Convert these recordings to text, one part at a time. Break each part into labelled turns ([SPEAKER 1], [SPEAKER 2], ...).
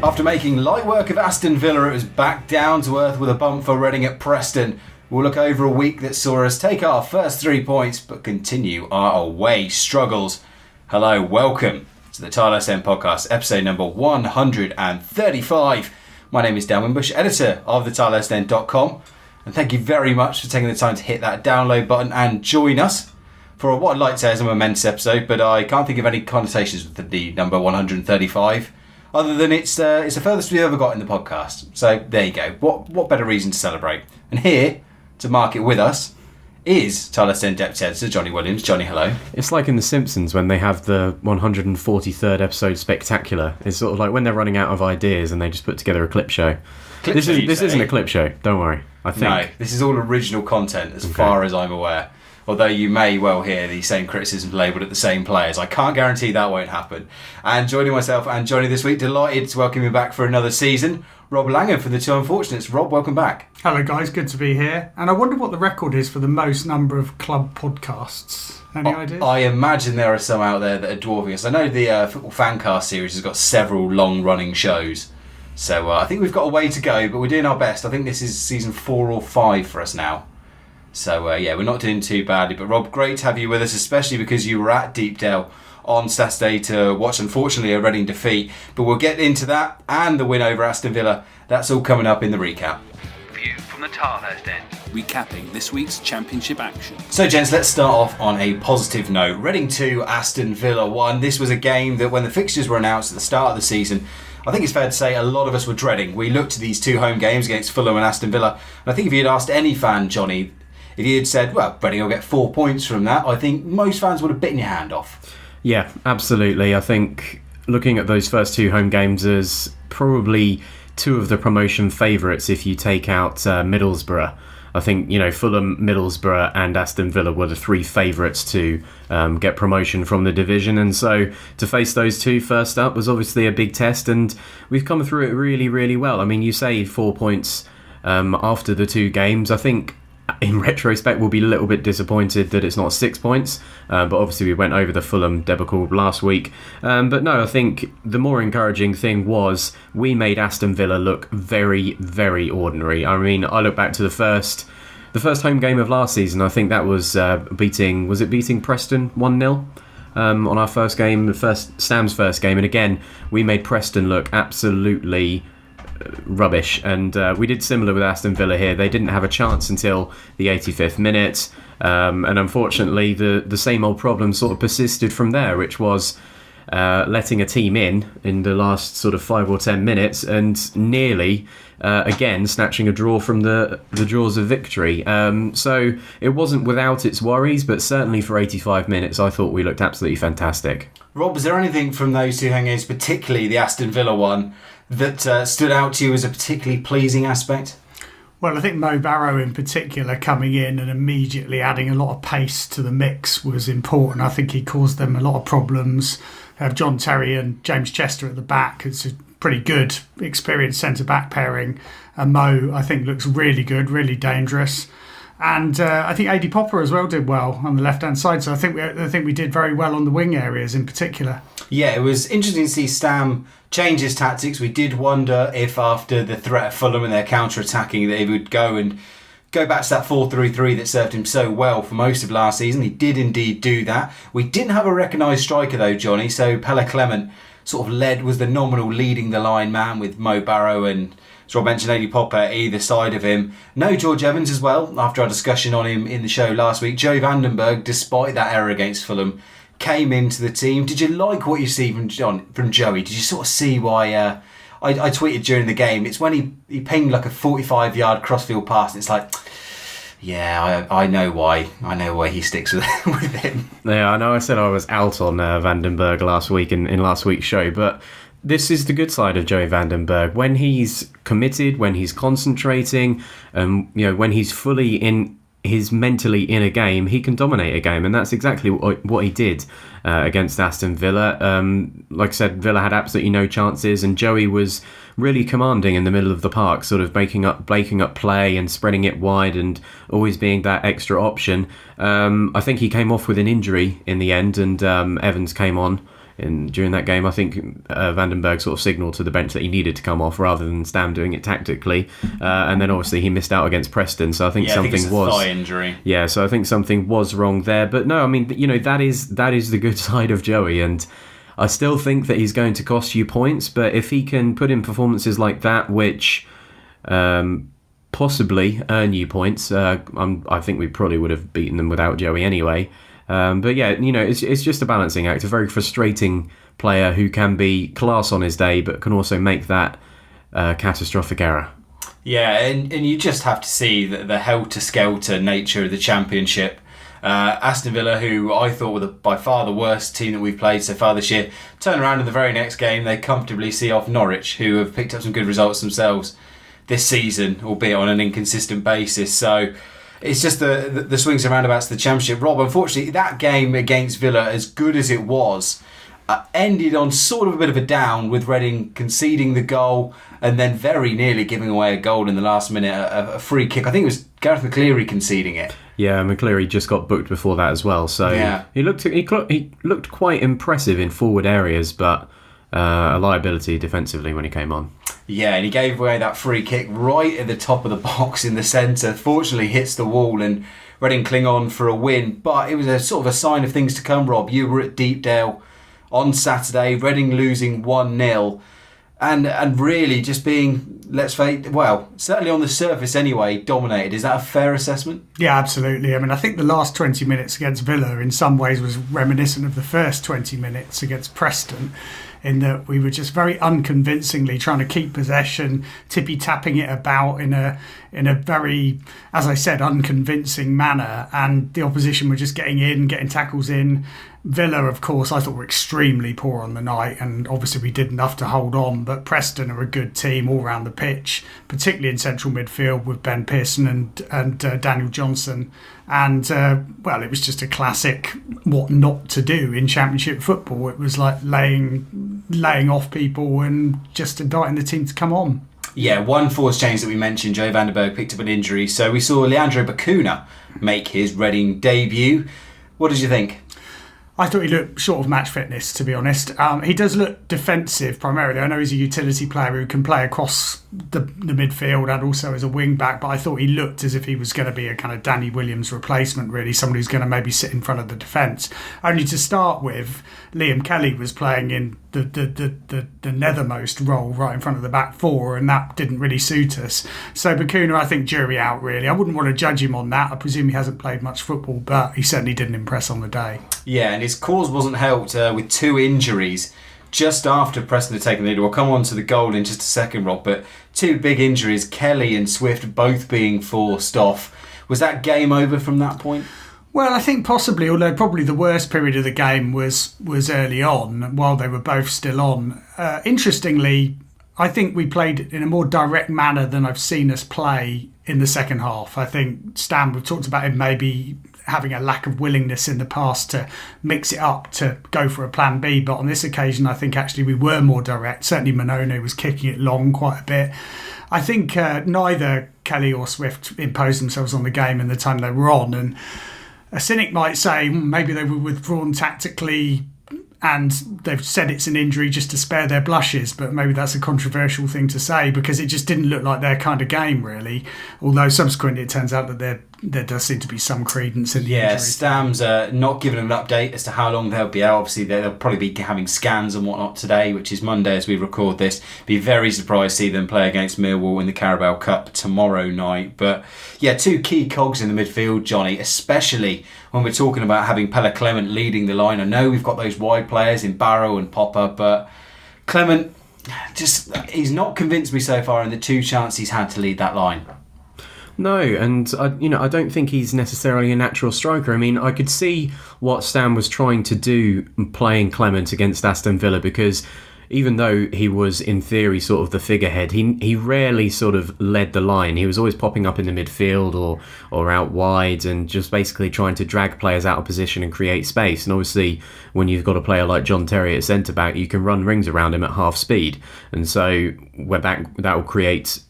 [SPEAKER 1] After making light work of Aston Villa, it was back down to earth with a bump for Reading at Preston. We'll look over a week that saw us take our first 3 points but continue our away struggles. Hello, welcome to the Tile Stam podcast, episode number 135. My name is Dan Wimbush, editor of thetilestam.com, and thank you very much for taking the time to hit that download button and join us for what I'd like to say is a momentous episode, but I can't think of any connotations with the number 135. Other than it's the furthest we've ever got in the podcast. So there you go. What better reason to celebrate? And here, to mark it with us, is Tile Stam Deputy Editor Johnny Williams. Johnny, hello.
[SPEAKER 2] It's like in The Simpsons when they have the 143rd episode spectacular. It's sort of like when they're running out of ideas and they just put together a clip show. This isn't a clip show, don't worry. I think.
[SPEAKER 1] No, this is all original content as far as I'm aware. Although you may well hear the same criticisms labelled at the same players. I can't guarantee that won't happen. And joining myself and Johnny this week, delighted to welcome you back for another season, Rob Langham from The Two Unfortunates. Rob, welcome back.
[SPEAKER 3] Hello guys, good to be here. And I wonder what the record is for the most number of club podcasts. Any ideas?
[SPEAKER 1] I imagine there are some out there that are dwarfing us. I know the Football Fancast series has got several long-running shows. So I think we've got a way to go, but we're doing our best. I think this is season 4 or 5 for us now. So, we're not doing too badly. But, Rob, great to have you with us, especially because you were at Deepdale on Saturday to watch, unfortunately, a Reading defeat. But we'll get into that and the win over Aston Villa. That's all coming up in the recap.
[SPEAKER 4] View from the Tilehurst end. Recapping this week's championship action.
[SPEAKER 1] So, gents, let's start off on a positive note. Reading 2, Aston Villa 1. This was a game that when the fixtures were announced at the start of the season, I think it's fair to say a lot of us were dreading. We looked at these two home games against Fulham and Aston Villa. And I think if you had asked any fan, Johnny, if you had said, well, Reading will get 4 points from that, I think most fans would have bitten your hand off. Yeah, absolutely. I think looking at those first two home games as probably two of the promotion favourites if you take out Middlesbrough. I think, Fulham, Middlesbrough and Aston Villa were the three favourites to get promotion from the division. And so to face those two first up was obviously a big test. And we've come through it really, really well. I mean, you say 4 points after the two games. I think in retrospect, we'll be a little bit disappointed that it's not 6 points, but obviously we went over the Fulham debacle last week. But no, I think the more encouraging thing was we made Aston Villa look very, very ordinary. I mean, I look back to the first home game of last season. I think that was beating Preston 1-0 on our first game, Stam's first game, and again we made Preston look absolutely rubbish, and we did similar with Aston Villa here. They didn't have a chance until the 85th minute, and unfortunately the same old problem sort of persisted from there, which was letting a team in the last sort of 5 or 10 minutes and nearly again snatching a draw from the jaws of victory. So it wasn't without its worries, but certainly for 85 minutes I thought we looked absolutely fantastic. Rob, is there anything from those two home games, particularly the Aston Villa one, that stood out to you as a particularly pleasing aspect?
[SPEAKER 3] Well, I think Mo Barrow in particular coming in and immediately adding a lot of pace to the mix was important. I think he caused them a lot of problems. They have John Terry and James Chester at the back. It's a pretty good, experienced centre-back pairing. And Mo, I think, looks really good, really dangerous. And I think A.D. Popper as well did well on the left-hand side. So I think we did very well on the wing areas in particular. Yeah, it was interesting to see Stam change his tactics. We did wonder if after the threat of Fulham and their counter-attacking that he would go back to that 4-3-3 that served him so well for most of last season. He did indeed do that. We didn't have a recognised striker though, Johnny, so Pelle Clement sort of was the nominal leading the line man with Mo Barrow and, as Rob mentioned, A.D. Popper either side of him. No George Evans as well, after our discussion on him in the show last week. Joey Vandenberg, despite that error against Fulham, came into the team. Did you like what you see from Joey? Did you sort of see why... I tweeted during the game, it's when he pinged like a 45-yard crossfield pass, and it's like... Yeah, I know why. I know why he sticks with him. Yeah, I know I said I was out on Vandenberg last week in last week's show, but this is the good side of Joey Vandenberg. When he's committed, when he's concentrating, when he's he's mentally in a game, he can dominate a game, and that's exactly what he did against Aston Villa. Like I said, Villa had absolutely no chances, and Joey was really commanding in the middle of the park, sort of breaking up play and spreading it wide and always being that extra option. I think he came off with an injury in the end, and Evans came on
[SPEAKER 2] during that game. I think Vandenberg sort of signalled to the bench that he needed to come off rather than Stam doing it tactically. And then obviously he missed out against Preston, so I think something
[SPEAKER 1] it's a
[SPEAKER 2] was
[SPEAKER 1] thigh injury.
[SPEAKER 2] Yeah, so I think something was wrong there. But no, I mean, that is the good side of Joey, and I still think that he's going to cost you points. But if he can put in performances like that, which possibly earn you points, I think we probably would have beaten them without Joey anyway. But yeah, it's just a balancing act. A very frustrating player who can be class on his day, but can also make that catastrophic error.
[SPEAKER 1] Yeah, and you just have to see the helter-skelter nature of the Championship. Aston Villa, who I thought were by far the worst team that we've played so far this year, turn around in the very next game, they comfortably see off Norwich, who have picked up some good results themselves this season, albeit on an inconsistent basis. So it's just the swings and roundabouts of the Championship. Rob, unfortunately, that game against Villa, as good as it was, ended on sort of a bit of a down, with Reading conceding the goal and then very nearly giving away a goal in the last minute, a free kick. I think it was Gareth McCleary conceding it. Yeah,
[SPEAKER 2] McCleary just got booked before that as well. So yeah. He looked quite impressive in forward areas, but a liability defensively when he came on.
[SPEAKER 1] Yeah, and he gave away that free kick right at the top of the box in the centre. Fortunately, hits the wall and Reading cling on for a win. But it was a sort of a sign of things to come, Rob. You were at Deepdale on Saturday, Reading losing 1-0. And really just being, let's say, well, certainly on the surface anyway, dominated. Is that a fair assessment?
[SPEAKER 3] Yeah, absolutely. I mean, I think the last 20 minutes against Villa in some ways was reminiscent of the first 20 minutes against Preston, in that we were just very unconvincingly trying to keep possession, tippy-tapping it about in a very, as I said, unconvincing manner, and the opposition were just getting tackles in. Villa, of course, I thought were extremely poor on the night, and obviously we did enough to hold on, but Preston are a good team all round the pitch, particularly in central midfield with Ben Pearson and Daniel Johnson. And, well, it was just a classic what not to do in Championship football. It was like laying off people and just inviting the team to come on.
[SPEAKER 1] Yeah, one force change that we mentioned, Joe Vandenberg picked up an injury, so we saw Leandro Bacuna make his Reading debut. What did you think?
[SPEAKER 3] I thought he looked short of match fitness, to be honest. He does look defensive primarily. I know he's a utility player who can play across the midfield and also as a wing back, but I thought he looked as if he was going to be a kind of Danny Williams replacement, really, somebody who's going to maybe sit in front of the defence. Only to start with, Liam Kelly was playing in the nethermost role right in front of the back four, and that didn't really suit us. So Bacuna, I think, jury out, really. I wouldn't want to judge him on that. I presume he hasn't played much football, but he certainly didn't impress on the day.
[SPEAKER 1] Yeah, and his cause wasn't helped with two injuries just after Preston had taken the lead. We'll come on to the goal in just a second, Rob, but two big injuries, Kelly and Swift both being forced off. Was that game over from that point?
[SPEAKER 3] Well, I think possibly, although probably the worst period of the game was early on, while they were both still on. Interestingly, I think we played in a more direct manner than I've seen us play in the second half. I think Stam, we've talked about him maybe having a lack of willingness in the past to mix it up, to go for a plan B, but on this occasion I think actually we were more direct. Certainly Manone was kicking it long quite a bit. I think neither Kelly or Swift imposed themselves on the game in the time they were on, and a cynic might say maybe they were withdrawn tactically and they've said it's an injury just to spare their blushes, but maybe that's a controversial thing to say because it just didn't look like their kind of game, really. Although subsequently it turns out that there does seem to be some credence in the injury.
[SPEAKER 1] Yeah, Stam's not giving an update as to how long they'll be out. Obviously, they'll probably be having scans and whatnot today, which is Monday as we record this. Be very surprised to see them play against Millwall in the Carabao Cup tomorrow night. But yeah, two key cogs in the midfield, Jonny, especially when we're talking about having Pelle Clement leading the line. I know we've got those wide players in Barrow and Popper, but Clement, he's not convinced me so far in the two chances he's had to lead that line.
[SPEAKER 2] No, and I don't think he's necessarily a natural striker. I mean, I could see what Stam was trying to do playing Clement against Aston Villa, because even though he was in theory sort of the figurehead, he rarely sort of led the line. He was always popping up in the midfield or out wide and just basically trying to drag players out of position and create space. And obviously, when you've got a player like John Terry at centre-back, you can run rings around him at half speed. And so that will create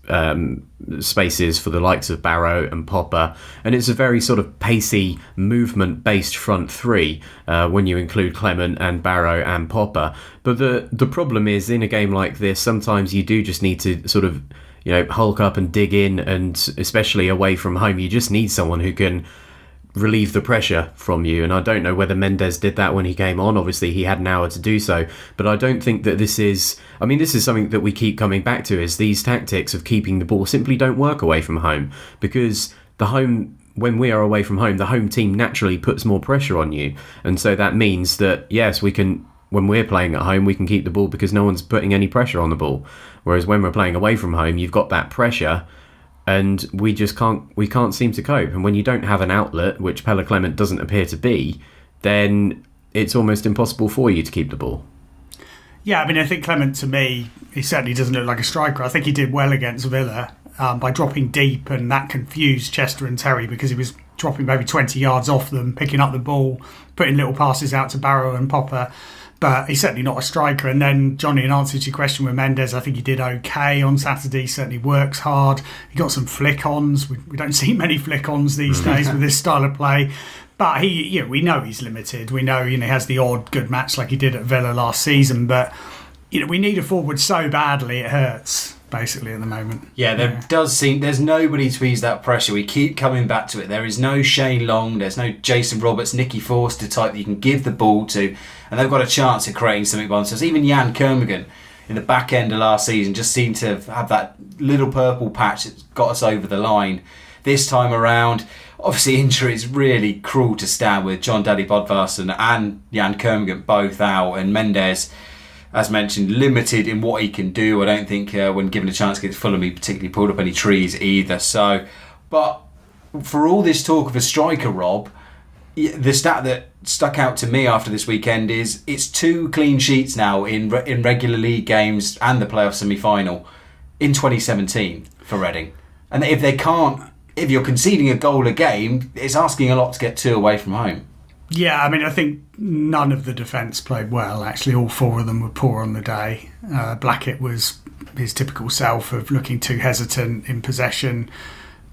[SPEAKER 2] spaces for the likes of Barrow and Popper, and it's a very sort of pacey, movement-based front three when you include Clement and Barrow and Popper. But the problem is, in a game like this, sometimes you do just need to sort of, hulk up and dig in, and especially away from home, you just need someone who can relieve the pressure from you. And I don't know whether Mendes did that when he came on. Obviously he had an hour to do so, but I don't think that this is something that we keep coming back to, is these tactics of keeping the ball simply don't work away from home, because when we are away from home, the home team naturally puts more pressure on you, and so that means that yes, we can, when we're playing at home, we can keep the ball because no one's putting any pressure on the ball, whereas when we're playing away from home, you've got that pressure and we can't seem to cope. And when you don't have an outlet, which Pella Clement doesn't appear to be, then it's almost impossible for you to keep the ball.
[SPEAKER 3] Yeah, I think Clement, to me, he certainly doesn't look like a striker. I think he did well against Villa by dropping deep, and that confused Chester and Terry because he was dropping maybe 20 yards off them, picking up the ball, putting little passes out to Barrow and Popper. But he's certainly not a striker. And then, Johnny, in answer to your question with Mendes, I think he did okay on Saturday. He certainly works hard. He got some flick-ons. We don't see many flick-ons these days with this style of play. But we know he's limited. We know, he has the odd good match like he did at Villa last season. But, we need a forward so badly it hurts, basically, at the moment.
[SPEAKER 1] Yeah, there's nobody to ease that pressure. We keep coming back to it. There is no Shane Long, there's no Jason Roberts, Nicky Forster type that you can give the ball to, and they've got a chance at creating something by themselves. Even Jan Kermigan in the back end of last season just seemed to have that little purple patch that got us over the line. This time around, obviously injuries really cruel to Stam, with John Daddy Bodvarsson and Jan Kermigan both out, and Mendes, as mentioned, limited in what he can do. I don't think when given a chance against Fulham he particularly pulled up any trees either. So, but for all this talk of a striker, Rob, the stat that stuck out to me after this weekend is it's 2 clean sheets now in regular league games and the playoff semi-final in 2017 for Reading. And if you're conceding a goal a game, it's asking a lot to get 2 away from home.
[SPEAKER 3] Yeah, I think none of the defence played well. Actually, all 4 of them were poor on the day. Blackett was his typical self of looking too hesitant in possession.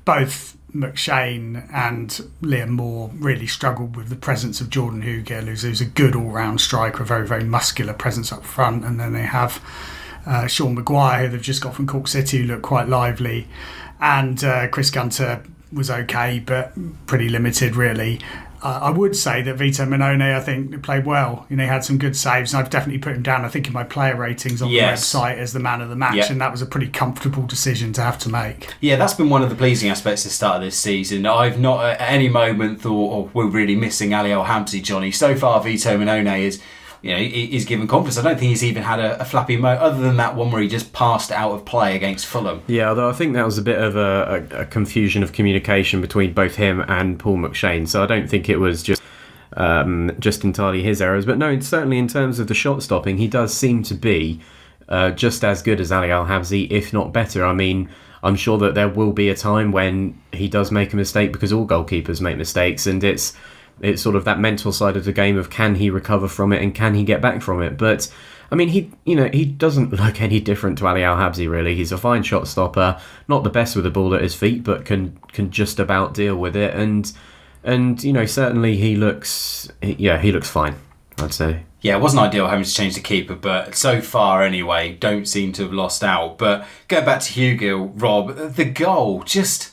[SPEAKER 3] Both McShane and Liam Moore really struggled with the presence of Jordan Hugill, who's a good all-round striker, a very, very muscular presence up front. And then they have Sean Maguire, who they've just got from Cork City, who looked quite lively. And Chris Gunter was okay, but pretty limited, really. I would say that Vito Minone, I think, played well. He had some good saves, and I've definitely put him down, I think, in my player ratings on the website as the man of the match, and that was a pretty comfortable decision to have to make. Yeah,
[SPEAKER 1] that's been one of the pleasing aspects of the start of this season. I've not at any moment thought, we're really missing Ali El-Habsi, Johnny. So far, Vito Minone is... he's given confidence. I don't think he's even had a flappy moment other than that one where he just passed out of play against Fulham.
[SPEAKER 2] Yeah, although I think that was a bit of a confusion of communication between both him and Paul McShane. So I don't think it was just entirely his errors. But no, certainly in terms of the shot stopping, he does seem to be just as good as Ali El-Habsi, if not better. I'm sure that there will be a time when he does make a mistake, because all goalkeepers make mistakes, and it's sort of that mental side of the game of can he recover from it and can he get back from it. But he doesn't look any different to Ali El-Habsi, really. He's a fine shot stopper, not the best with the ball at his feet, but can just about deal with it. And certainly he looks fine, I'd say.
[SPEAKER 1] Yeah, it wasn't ideal having to change the keeper, but so far anyway, don't seem to have lost out. But going back to Hugill, Rob, the goal, just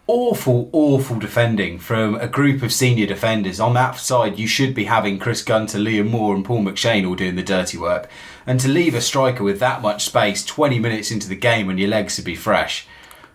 [SPEAKER 1] awful defending from a group of senior defenders. On that side, you should be having Chris Gunter, Liam Moore and Paul McShane all doing the dirty work. And to leave a striker with that much space 20 minutes into the game when your legs should be fresh,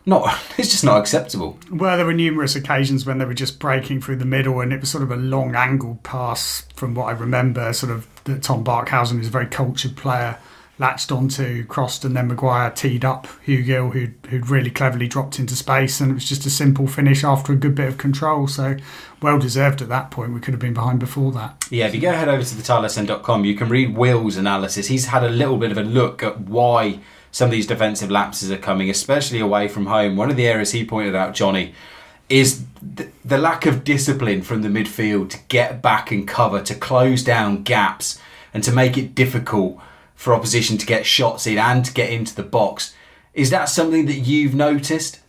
[SPEAKER 1] it's just not acceptable.
[SPEAKER 3] Well, there were numerous occasions when they were just breaking through the middle, and it was sort of a long angled pass from what I remember, sort of that Tom Barkhausen, who's a very cultured player, latched onto, crossed, and then Maguire teed up Hugill, who'd really cleverly dropped into space, and it was just a simple finish after a good bit of control. So well deserved at that point. We could have been behind before that.
[SPEAKER 1] Yeah, if you go head over to thetilesend.com, you can read Will's analysis. He's had a little bit of a look at why some of these defensive lapses are coming, especially away from home. One of the areas he pointed out, Johnny, is the lack of discipline from the midfield to get back and cover, to close down gaps, and to make it difficult for opposition to get shots in and to get into the box. Is that something that you've noticed?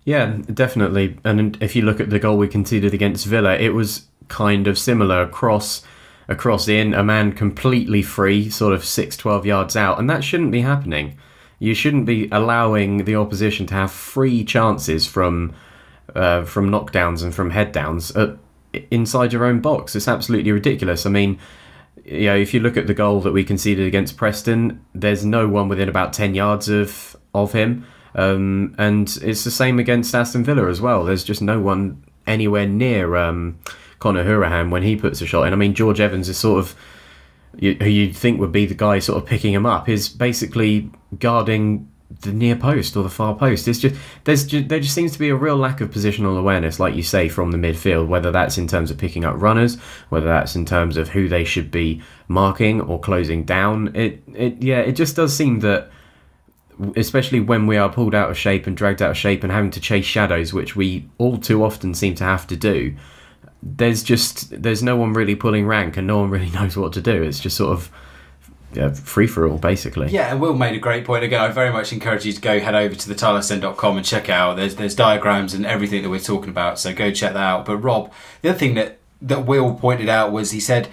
[SPEAKER 2] Yeah, definitely. And if you look at the goal we conceded against Villa, it was kind of similar. Across in, a man completely free, sort of 12 yards out, and that shouldn't be happening. You shouldn't be allowing the opposition to have free chances from knockdowns and from head downs inside your own box. It's absolutely ridiculous. I mean, if you look at the goal that we conceded against Preston, there's no one within about 10 yards of him. And it's the same against Aston Villa as well. There's just no one anywhere near Conor Hourihane when he puts a shot in. I mean, George Evans is sort of, who you'd think would be the guy sort of picking him up, is basically guarding the near post or the far post. It's just there just seems to be a real lack of positional awareness, like you say, from the midfield, whether that's in terms of picking up runners, whether that's in terms of who they should be marking or closing down. It just does seem that, especially when we are pulled out of shape and dragged out of shape and having to chase shadows, which we all too often seem to have to do, there's no one really pulling rank and no one really knows what to do. It's just sort of free-for-all, basically.
[SPEAKER 1] Yeah, and Will made a great point. Again, I very much encourage you to head over to thetilesend.com and check out. There's diagrams and everything that we're talking about, so go check that out. But Rob, the other thing that Will pointed out was, he said,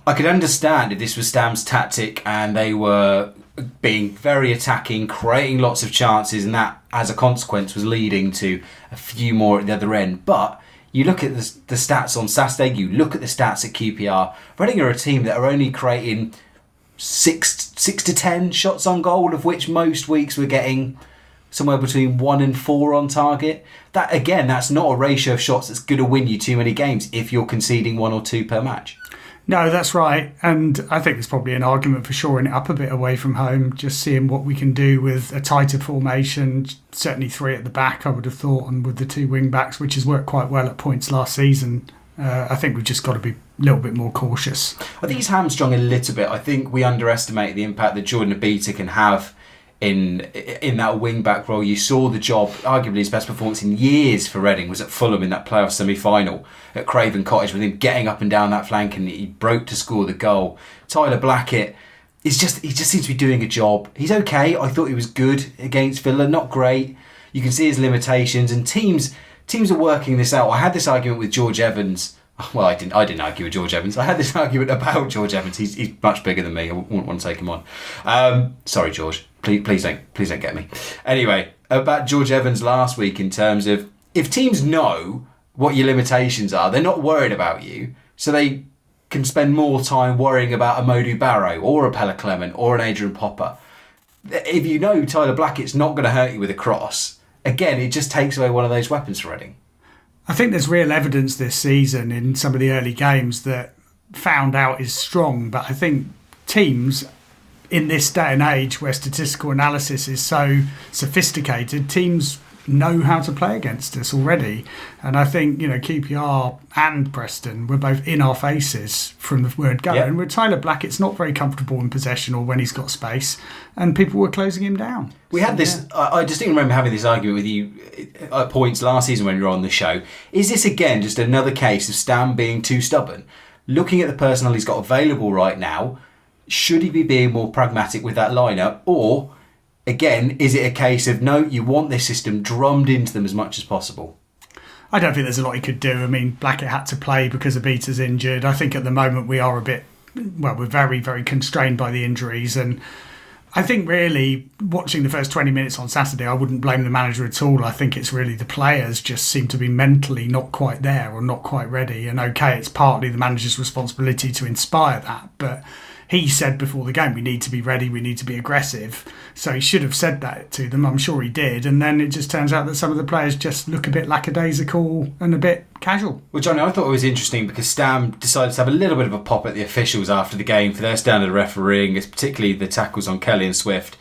[SPEAKER 1] I could understand if this was Stam's tactic and they were being very attacking, creating lots of chances, and that, as a consequence, was leading to a few more at the other end. But you look at the stats on Saturday, you look at the stats at QPR, Reading are a team that are only creating 6 to 10 shots on goal, of which most weeks we're getting somewhere between 1 and 4 on target. That, again, that's not a ratio of shots that's going to win you too many games if you're conceding 1 or 2 per match.
[SPEAKER 3] No, that's right. And I think there's probably an argument for shoring it up a bit away from home, just seeing what we can do with a tighter formation, certainly 3 at the back, I would have thought, and with the 2 wing-backs, which has worked quite well at points last season. I think we've just got to be a little bit more cautious.
[SPEAKER 1] I think he's hamstrung a little bit. I think we underestimate the impact that Jordan Abita can have in that wing-back role. You saw the job, arguably his best performance in years for Reading was at Fulham in that playoff semi-final at Craven Cottage, with him getting up and down that flank, and he broke to score the goal. Tyler Blackett, he just seems to be doing a job. He's okay. I thought he was good against Villa, not great. You can see his limitations, and teams are working this out. I had this argument with George Evans. Well, I didn't argue with George Evans. I had this argument about George Evans. He's much bigger than me. I wouldn't want to take him on. Sorry, George. Please don't get me. Anyway, about George Evans last week, in terms of, if teams know what your limitations are, they're not worried about you, so they can spend more time worrying about a Modou Barrow or a Pella Clement or an Adrian Popper. If you know Tyler Blackett's not going to hurt you with a cross, again, it just takes away one of those weapons for Reading.
[SPEAKER 3] I think there's real evidence this season in some of the early games that found out is strong, but I think teams in this day and age where statistical analysis is so sophisticated, teams know how to play against us already. And I think, QPR and Preston were both in our faces from the word go. Yep. And with Tyler Blackett's not very comfortable in possession or when he's got space, and people were closing him down.
[SPEAKER 1] We had this, I distinctly remember having this argument with you at points last season when you were on the show. Is this again just another case of Stam being too stubborn? Looking at the personnel he's got available right now, should he be being more pragmatic with that lineup? Or, again, is it a case of, no, you want this system drummed into them as much as possible?
[SPEAKER 3] I don't think there's a lot he could do. I mean, Blackett had to play because Abita's injured. I think at the moment we are we're very, very constrained by the injuries. And I think really, watching the first 20 minutes on Saturday, I wouldn't blame the manager at all. I think it's really the players just seem to be mentally not quite there or not quite ready. And okay, it's partly the manager's responsibility to inspire that, but he said before the game, we need to be ready, we need to be aggressive. So he should have said that to them. I'm sure he did. And then it just turns out that some of the players just look a bit lackadaisical and a bit casual.
[SPEAKER 1] Well, Johnny, I thought it was interesting because Stam decided to have a little bit of a pop at the officials after the game for their standard refereeing, particularly the tackles on Kelly and Swift.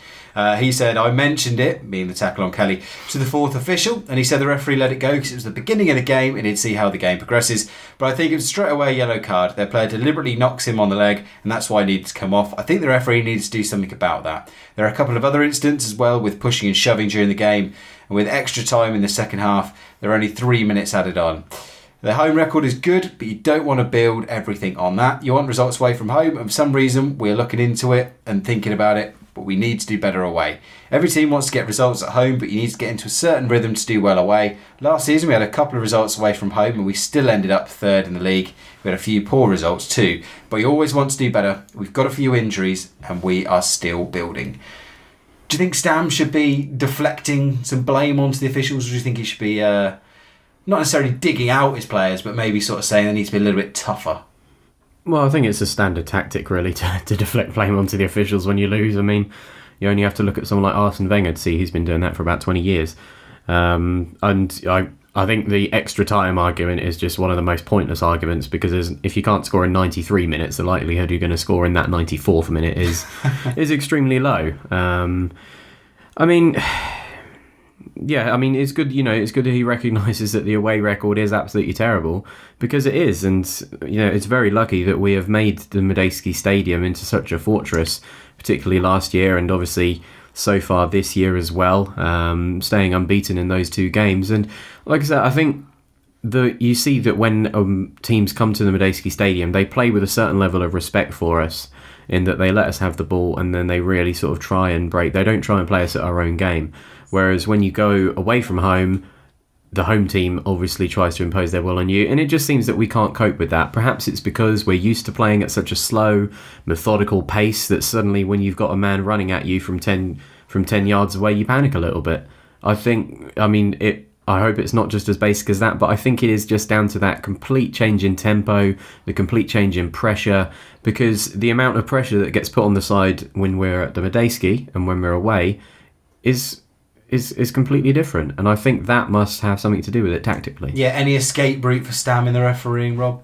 [SPEAKER 1] He said, I mentioned it, meaning the tackle on Kelly, to the 4th official, and he said the referee let it go because it was the beginning of the game and he'd see how the game progresses. But I think it was straight away a yellow card. Their player deliberately knocks him on the leg, and that's why he needed to come off. I think the referee needs to do something about that. There are a couple of other incidents as well with pushing and shoving during the game, and with extra time in the second half, there are only 3 minutes added on. The home record is good, but you don't want to build everything on that. You want results away from home, and for some reason we're looking into it and thinking about it. but we need to do better away. Every team wants to get results at home, but you need to get into a certain rhythm to do well away. Last season we had a couple of results away from home and we still ended up third in the league. We had a few poor results too, but you always want to do better. We've got a few injuries and we are still building. Do you think Stam should be deflecting some blame onto the officials, or do you think he should be not necessarily digging out his players, but maybe sort of saying they need to be a little bit tougher?
[SPEAKER 2] Well, I think it's a standard tactic, really, to deflect blame onto the officials when you lose. I mean, you only have to look at someone like Arsene Wenger to see he's been doing that for about 20 years. And I think the extra time argument is just one of the most pointless arguments, because if you can't score in 93 minutes, the likelihood you're going to score in that 94th minute is extremely low. I mean, yeah, I mean, it's good. It's good that he recognises that the away record is absolutely terrible, because it is, and it's very lucky that we have made the Medeski Stadium into such a fortress, particularly last year, and obviously so far this year as well, staying unbeaten in those two games. And like I said, I think you see that when teams come to the Medeski Stadium, they play with a certain level of respect for us, in that they let us have the ball and then they really sort of try and break. They don't try and play us at our own game. Whereas when you go away from home, the home team obviously tries to impose their will on you, and it just seems that we can't cope with that. Perhaps it's because we're used to playing at such a slow, methodical pace that suddenly when you've got a man running at you from 10 yards away, you panic a little bit. I hope it's not just as basic as that, but I think it is just down to that complete change in tempo, the complete change in pressure, because the amount of pressure that gets put on the side when we're at the Medeski and when we're away is completely different, and I think that must have something to do with it tactically.
[SPEAKER 1] Yeah, any escape route for Stam in the refereeing, Rob?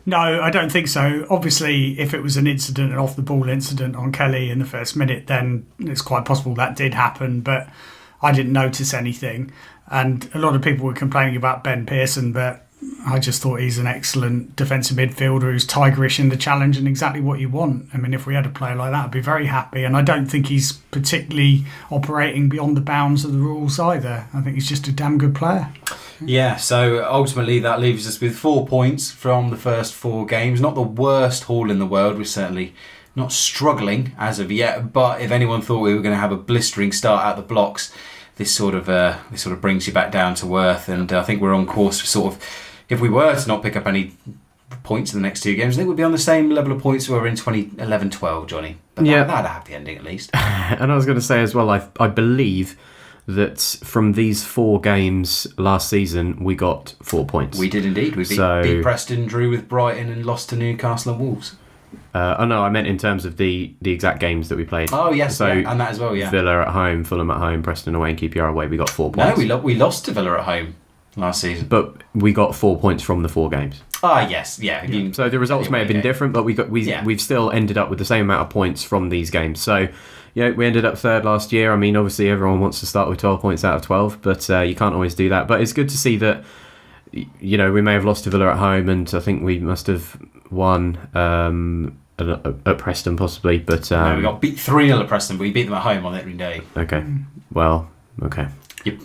[SPEAKER 3] No, I don't think so. Obviously, if it was an incident, an off-the-ball incident on Kelly in the first minute, then it's quite possible that did happen, but I didn't notice anything. And a lot of people were complaining about Ben Pearson, but I just thought he's an excellent defensive midfielder who's tigerish in the challenge and exactly what you want. I mean, if we had a player like that, I'd be very happy. And I don't think he's particularly operating beyond the bounds of the rules either. I think he's just a damn good player.
[SPEAKER 1] Yeah, so ultimately that leaves us with 4 points from the first 4 games. Not the worst haul in the world. We're certainly not struggling as of yet. But if anyone thought we were going to have a blistering start out the blocks, this sort of brings you back down to earth. And I think we're on course for sort of, if we were to not pick up any points in the next 2 games, I think we'd be on the same level of points we were in 2011-12, Johnny. But that'd have a happy ending at least.
[SPEAKER 2] And I was going to say as well, I believe that from these 4 games last season, we got 4 points.
[SPEAKER 1] We did indeed. We beat Preston, drew with Brighton and lost to Newcastle and Wolves.
[SPEAKER 2] No, I meant in terms of the exact games that we played.
[SPEAKER 1] Oh, yes, so and that as well, yeah.
[SPEAKER 2] Villa at home, Fulham at home, Preston away and QPR away, we got 4 points.
[SPEAKER 1] No, we lost to Villa at home last season.
[SPEAKER 2] But we got 4 points from the 4 games.
[SPEAKER 1] Ah, yes, yeah.
[SPEAKER 2] So the results may have been different, but we've still ended up with the same amount of points from these games. So, yeah, we ended up 3rd last year. I mean, obviously everyone wants to start with 12 points out of 12, but you can't always do that. But it's good to see that, we may have lost to Villa at home, and I think we must have won at Preston possibly. But
[SPEAKER 1] no, we got beat 3-0 at Preston, but we beat them at home on every day.
[SPEAKER 2] Okay, well, okay.
[SPEAKER 1] Yep.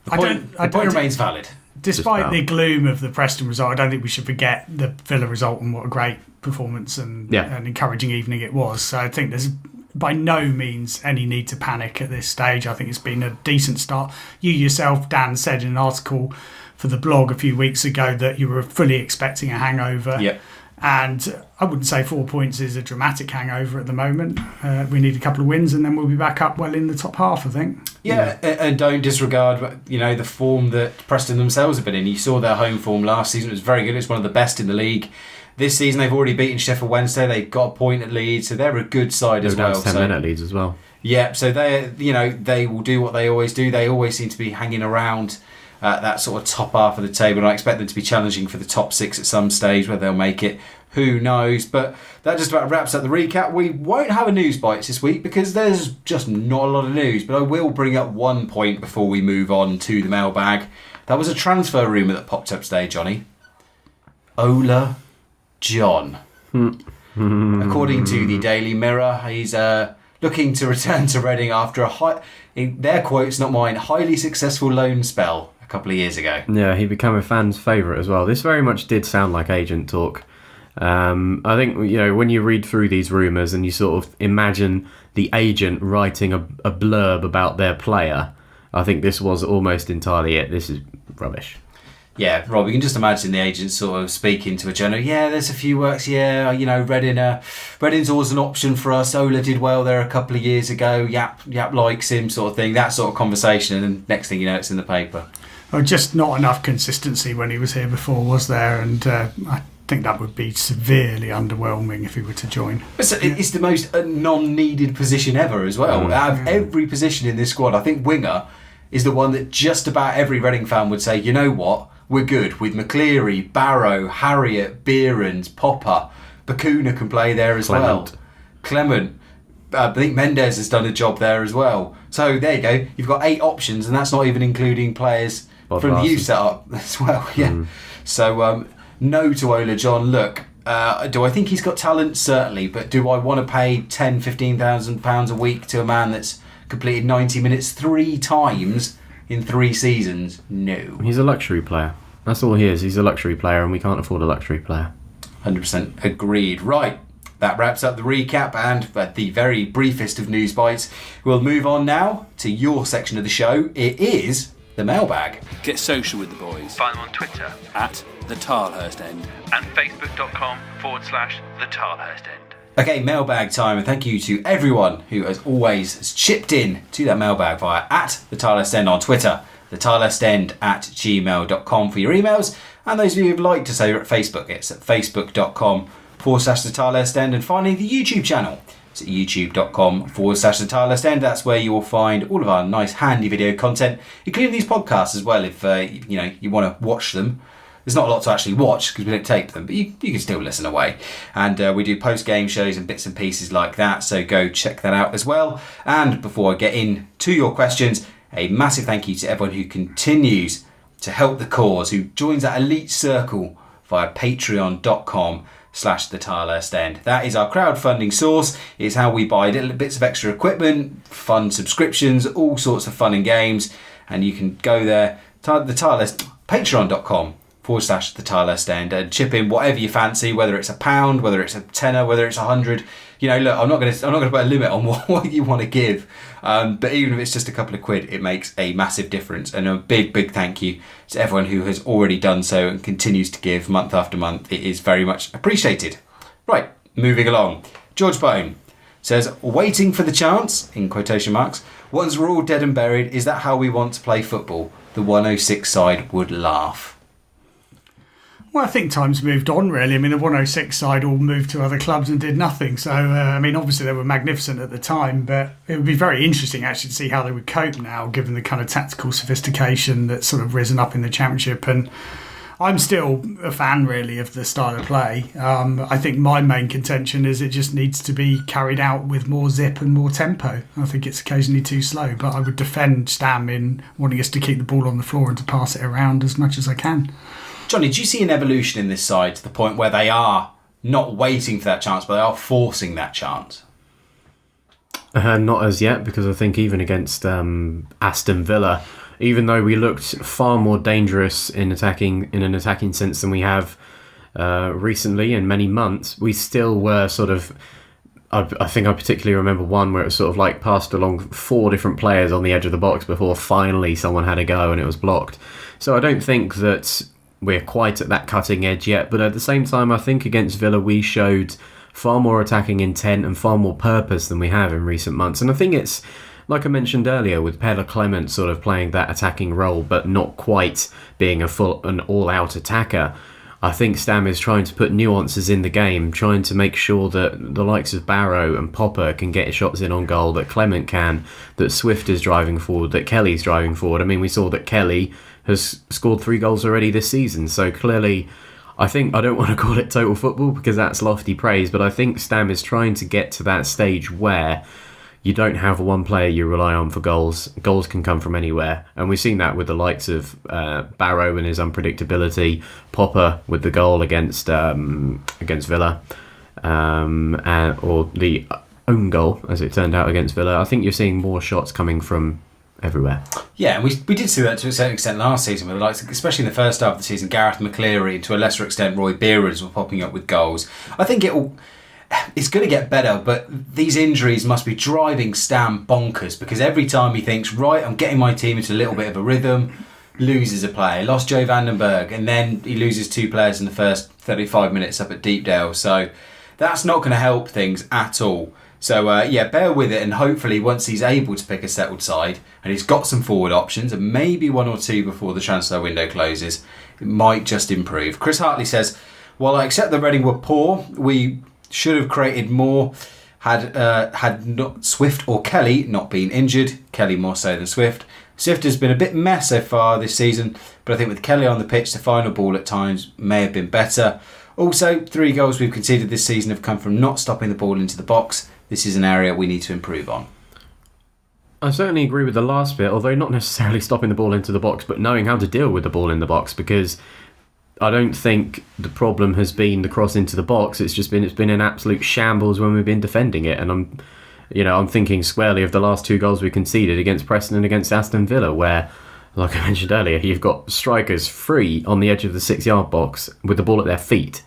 [SPEAKER 1] The point remains valid.
[SPEAKER 3] Despite the gloom of the Preston result, I don't think we should forget the Villa result and what a great performance and encouraging evening it was. So I think there's by no means any need to panic at this stage. I think it's been a decent start. You yourself, Dan, said in an article for the blog a few weeks ago that you were fully expecting a hangover.
[SPEAKER 1] Yep.
[SPEAKER 3] And I wouldn't say 4 points is a dramatic hangover at the moment. We need a couple of wins and then we'll be back up well in the top half, I think.
[SPEAKER 1] Yeah, and don't disregard, the form that Preston themselves have been in. You saw their home form last season. It was very good. It's one of the best in the league. This season they've already beaten Sheffield Wednesday. They've got a point at Leeds, so they're a good side as well.
[SPEAKER 2] They're down to 10 men at Leeds as well.
[SPEAKER 1] Yeah, so they will do what they always do. They always seem to be hanging around that sort of top half of the table, and I expect them to be challenging for the top 6 at some stage. Whether they'll make it, who knows? But that just about wraps up the recap. We won't have a news bites this week because there's just not a lot of news, but I will bring up one point before we move on to the mailbag. That was a transfer rumour that popped up today, Johnny. Ola John. According to the Daily Mirror, he's looking to return to Reading after a in their quotes, not mine, highly successful loan spell a couple of years ago.
[SPEAKER 2] Yeah, he became a fan's favourite as well. This very much did sound like agent talk. I think, when you read through these rumours and you sort of imagine the agent writing a blurb about their player, I think this was almost entirely it. This is rubbish.
[SPEAKER 1] Yeah, Rob, you can just imagine the agent sort of speaking to a journalist. Yeah, there's a few works. Yeah, Reading's always an option for us. Ola did well there a couple of years ago. Yap likes him, sort of thing. That sort of conversation, and then next thing you know, it's in the paper.
[SPEAKER 3] Well, just not enough consistency when he was here before, was there? And I think that would be severely underwhelming if he were to join.
[SPEAKER 1] It's the most non-needed position ever as well. Out of every position in this squad, I think winger is the one that just about every Reading fan would say, you know what? We're good with McCleary, Barrow, Harriott, Behrens, Popper. Bacuna can play there as well. Clement. I think Mendes has done a job there as well. So there you go. You've got 8 options, and that's not even including players from the youth setup as well. Yeah. So no to Ola John. Look, do I think he's got talent? Certainly. But do I want to pay £10,000, £15,000 a week to a man that's completed 90 minutes 3 times in 3 seasons? No.
[SPEAKER 2] He's a luxury player. That's all he is. He's a luxury player, and we can't afford a luxury player.
[SPEAKER 1] 100% agreed. Right. That wraps up the recap and the very briefest of news bites. We'll move on now to your section of the show. It is the mailbag.
[SPEAKER 4] Get social with the boys.
[SPEAKER 5] Find them on Twitter
[SPEAKER 4] at the Tilehurst End
[SPEAKER 5] and facebook.com/the Tilehurst End.
[SPEAKER 1] Okay, mailbag time, and thank you to everyone who, as always, has chipped in to that mailbag via at the Tilehurst End on Twitter, the Tilehurst End at gmail.com for your emails, and those of you who'd like to say at Facebook, it's at facebook.com/the Tilehurst End, and finally the YouTube channel. It's at youtube.com/the Tilehurst End. That's where you will find all of our nice handy video content, including these podcasts as well. If you want to watch them, there's not a lot to actually watch because we don't tape them, but you can still listen away. And we do post-game shows and bits and pieces like that, so go check that out as well. And before I get into your questions, a massive thank you to everyone who continues to help the cause, who joins that elite circle via patreon.com/the Tilehurst End. That is our crowdfunding source. It's how we buy little bits of extra equipment, fund subscriptions, all sorts of fun and games. And you can go there, patreon.com/the Tilehurst End, and chip in whatever you fancy, whether it's £1, whether it's a tenner, whether it's 100. Look, I'm not going to put a limit on what you want to give, but even if it's just a couple of quid, it makes a massive difference. And a big thank you to everyone who has already done so and continues to give month after month. It is very much appreciated. Right, moving along. George Bone says, waiting for the chance, in quotation marks, once we're all dead and buried, is that how we want to play football? The 106 side would laugh.
[SPEAKER 3] Well, I think time's moved on, really. I mean, the 106 side all moved to other clubs and did nothing. So, obviously they were magnificent at the time, but it would be very interesting actually to see how they would cope now, given the kind of tactical sophistication that's sort of risen up in the Championship. And I'm still a fan, really, of the style of play. I think my main contention is it just needs to be carried out with more zip and more tempo. I think it's occasionally too slow, but I would defend Stam in wanting us to keep the ball on the floor and to pass it around as much as I can.
[SPEAKER 1] Johnny, do you see an evolution in this side to the point where they are not waiting for that chance, but they are forcing that chance?
[SPEAKER 2] Not as yet, because I think even against Aston Villa, even though we looked far more dangerous in an attacking sense than we have recently in many months, we still were sort of... I think I particularly remember one where it was sort of like passed along 4 different players on the edge of the box before finally someone had a go and it was blocked. So I don't think that we're quite at that cutting edge yet, but at the same time I think against Villa we showed far more attacking intent and far more purpose than we have in recent months. And I think it's, like I mentioned earlier, with Pelle Clement sort of playing that attacking role but not quite being an all-out attacker. I think Stam is trying to put nuances in the game, trying to make sure that the likes of Barrow and Popper can get shots in on goal, that Clement can, that Swift is driving forward, that Kelly's driving forward. I mean, we saw that Kelly has scored 3 goals already this season, so clearly I don't want to call it total football because that's lofty praise, but I think Stam is trying to get to that stage where you don't have one player you rely on for goals. Goals can come from anywhere, and we've seen that with the likes of Barrow and his unpredictability, Popper with the goal against Villa, or the own goal as it turned out against Villa. I think you're seeing more shots coming from everywhere.
[SPEAKER 1] Yeah, and we did see that to a certain extent last season, with especially in the first half of the season, Gareth McCleary, and to a lesser extent Roy Beerers were popping up with goals. I think it's going to get better, but these injuries must be driving Stam bonkers, because every time he thinks, right, I'm getting my team into a little bit of a rhythm, loses a player. Lost Joe Vandenberg, and then he loses 2 players in the first 35 minutes up at Deepdale. So that's not going to help things at all. So bear with it, and hopefully once he's able to pick a settled side and he's got some forward options, and maybe 1 or 2 before the transfer window closes, it might just improve. Chris Hartley says, while I accept that Reading were poor, we should have created more had not Swift or Kelly not been injured. Kelly more so than Swift. Swift has been a bit mess so far this season, but I think with Kelly on the pitch, the final ball at times may have been better. Also, 3 goals we've conceded this season have come from not stopping the ball into the box. This is an area we need to improve on.
[SPEAKER 2] I certainly agree with the last bit, although not necessarily stopping the ball into the box, but knowing how to deal with the ball in the box, because I don't think the problem has been the cross into the box. It's been an absolute shambles when we've been defending it, and I'm thinking squarely of the last 2 goals we conceded against Preston and against Aston Villa, where, like I mentioned earlier, you've got strikers free on the edge of the 6-yard box with the ball at their feet,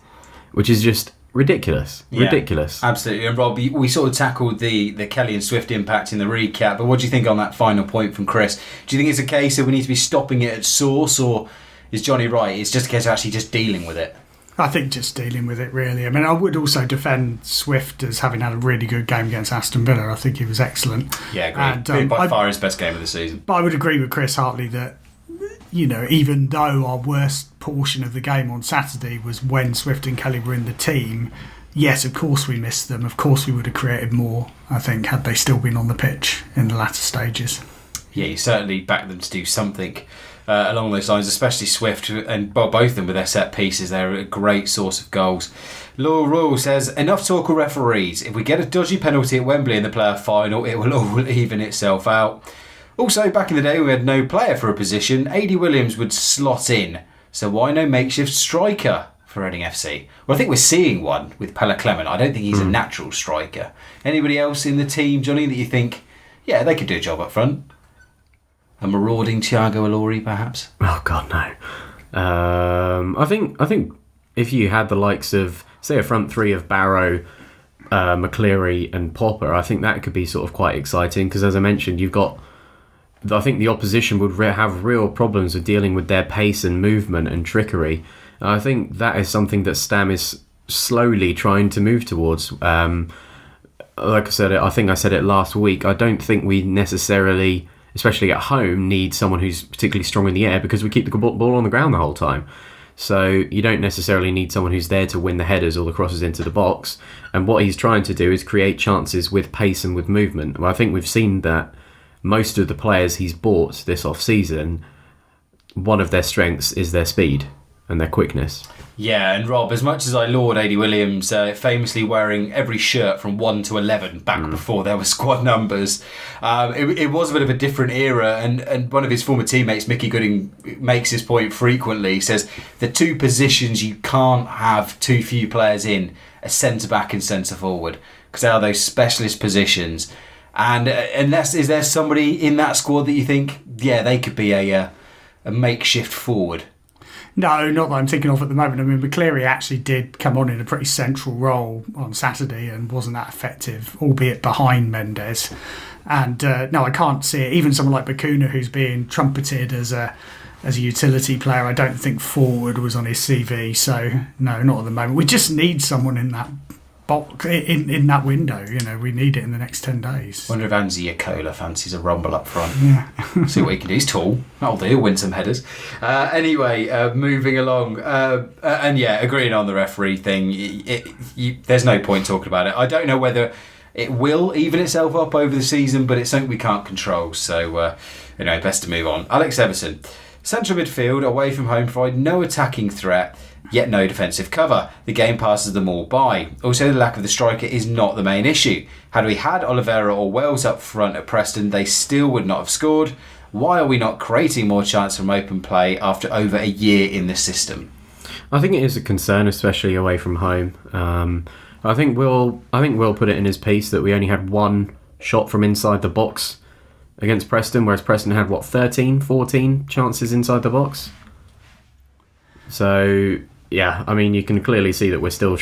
[SPEAKER 2] which is just ridiculous.
[SPEAKER 1] Yeah,
[SPEAKER 2] ridiculous.
[SPEAKER 1] Absolutely. And Rob, we sort of tackled the Kelly and Swift impact in the recap, but what do you think on that final point from Chris? Do you think it's a case of we need to be stopping it at source, or is Johnny right? It's just a case of actually just dealing with it?
[SPEAKER 3] I think just dealing with it, really. I mean, I would also defend Swift as having had a really good game against Aston Villa. I think he was excellent.
[SPEAKER 1] Yeah, agreed. And, by far his best game of the season.
[SPEAKER 3] But I would agree with Chris Hartley that, even though our worst portion of the game on Saturday was when Swift and Kelly were in the team, yes, of course we missed them. Of course we would have created more, I think, had they still been on the pitch in the latter stages.
[SPEAKER 1] Yeah, you certainly back them to do something along those lines, especially Swift, and both of them with their set pieces. They're a great source of goals. Law Rule says, enough talk of referees. If we get a dodgy penalty at Wembley in the player final, it will all even itself out. Also, back in the day, we had no player for a position. A.D. Williams would slot in. So why no makeshift striker for Reading FC? Well, I think we're seeing one with Pella Clement. I don't think he's a natural striker. Anybody else in the team, Johnny, that you think, yeah, they could do a job up front? A marauding Thiago Ilori, perhaps?
[SPEAKER 2] Oh God, no. I think if you had the likes of, say, a front 3 of Barrow, McCleary, and Popper, I think that could be sort of quite exciting, because as I mentioned, I think the opposition would have real problems with dealing with their pace and movement and trickery. I think that is something that Stam is slowly trying to move towards. Like I said, I think I said it last week. I don't think we necessarily, especially at home, need someone who's particularly strong in the air, because we keep the ball on the ground the whole time. So you don't necessarily need someone who's there to win the headers or the crosses into the box. And what he's trying to do is create chances with pace and with movement. Well, I think we've seen that most of the players he's bought this off-season, one of their strengths is their speed and their quickness.
[SPEAKER 1] Yeah, and Rob, as much as I laud A.D. Williams famously wearing every shirt from 1 to 11 back before there were squad numbers, it was a bit of a different era, and one of his former teammates, Mickey Gooding, makes this point frequently. He says the 2 positions you can't have too few players in are centre-back and centre-forward, because they are those specialist positions. And unless, is there somebody in that squad that you think, yeah, they could be a makeshift forward?
[SPEAKER 3] No, not that I'm thinking of at the moment. I mean, McCleary actually did come on in a pretty central role on Saturday and wasn't that effective, albeit behind Mendes. And no, I can't see it. Even someone like Bacuna, who's being trumpeted as a utility player, I don't think forward was on his CV. So no, not at the moment. We just need someone in that box, in that window. We need it in the next 10 days.
[SPEAKER 1] Wonder if Anzi Yakola fancies a rumble up front.
[SPEAKER 3] Yeah.
[SPEAKER 1] See what he can do. He's tall. That'll do. Win some headers. Anyway, moving along. And yeah, agreeing on the referee thing. There's no point talking about it. I don't know whether it will even itself up over the season, but it's something we can't control. So, anyway, best to move on. Alex Everson. Central midfield, away from home, provide no attacking threat, yet no defensive cover. The game passes them all by. Also, the lack of the striker is not the main issue. Had we had Oliveira or Wells up front at Preston, they still would not have scored. Why are we not creating more chance from open play after over a year in the system?
[SPEAKER 2] I think it is a concern, especially away from home. I think Will put it in his piece that we only had 1 shot from inside the box against Preston, whereas Preston had, 13, 14 chances inside the box. So, yeah, I mean, you can clearly see that we're still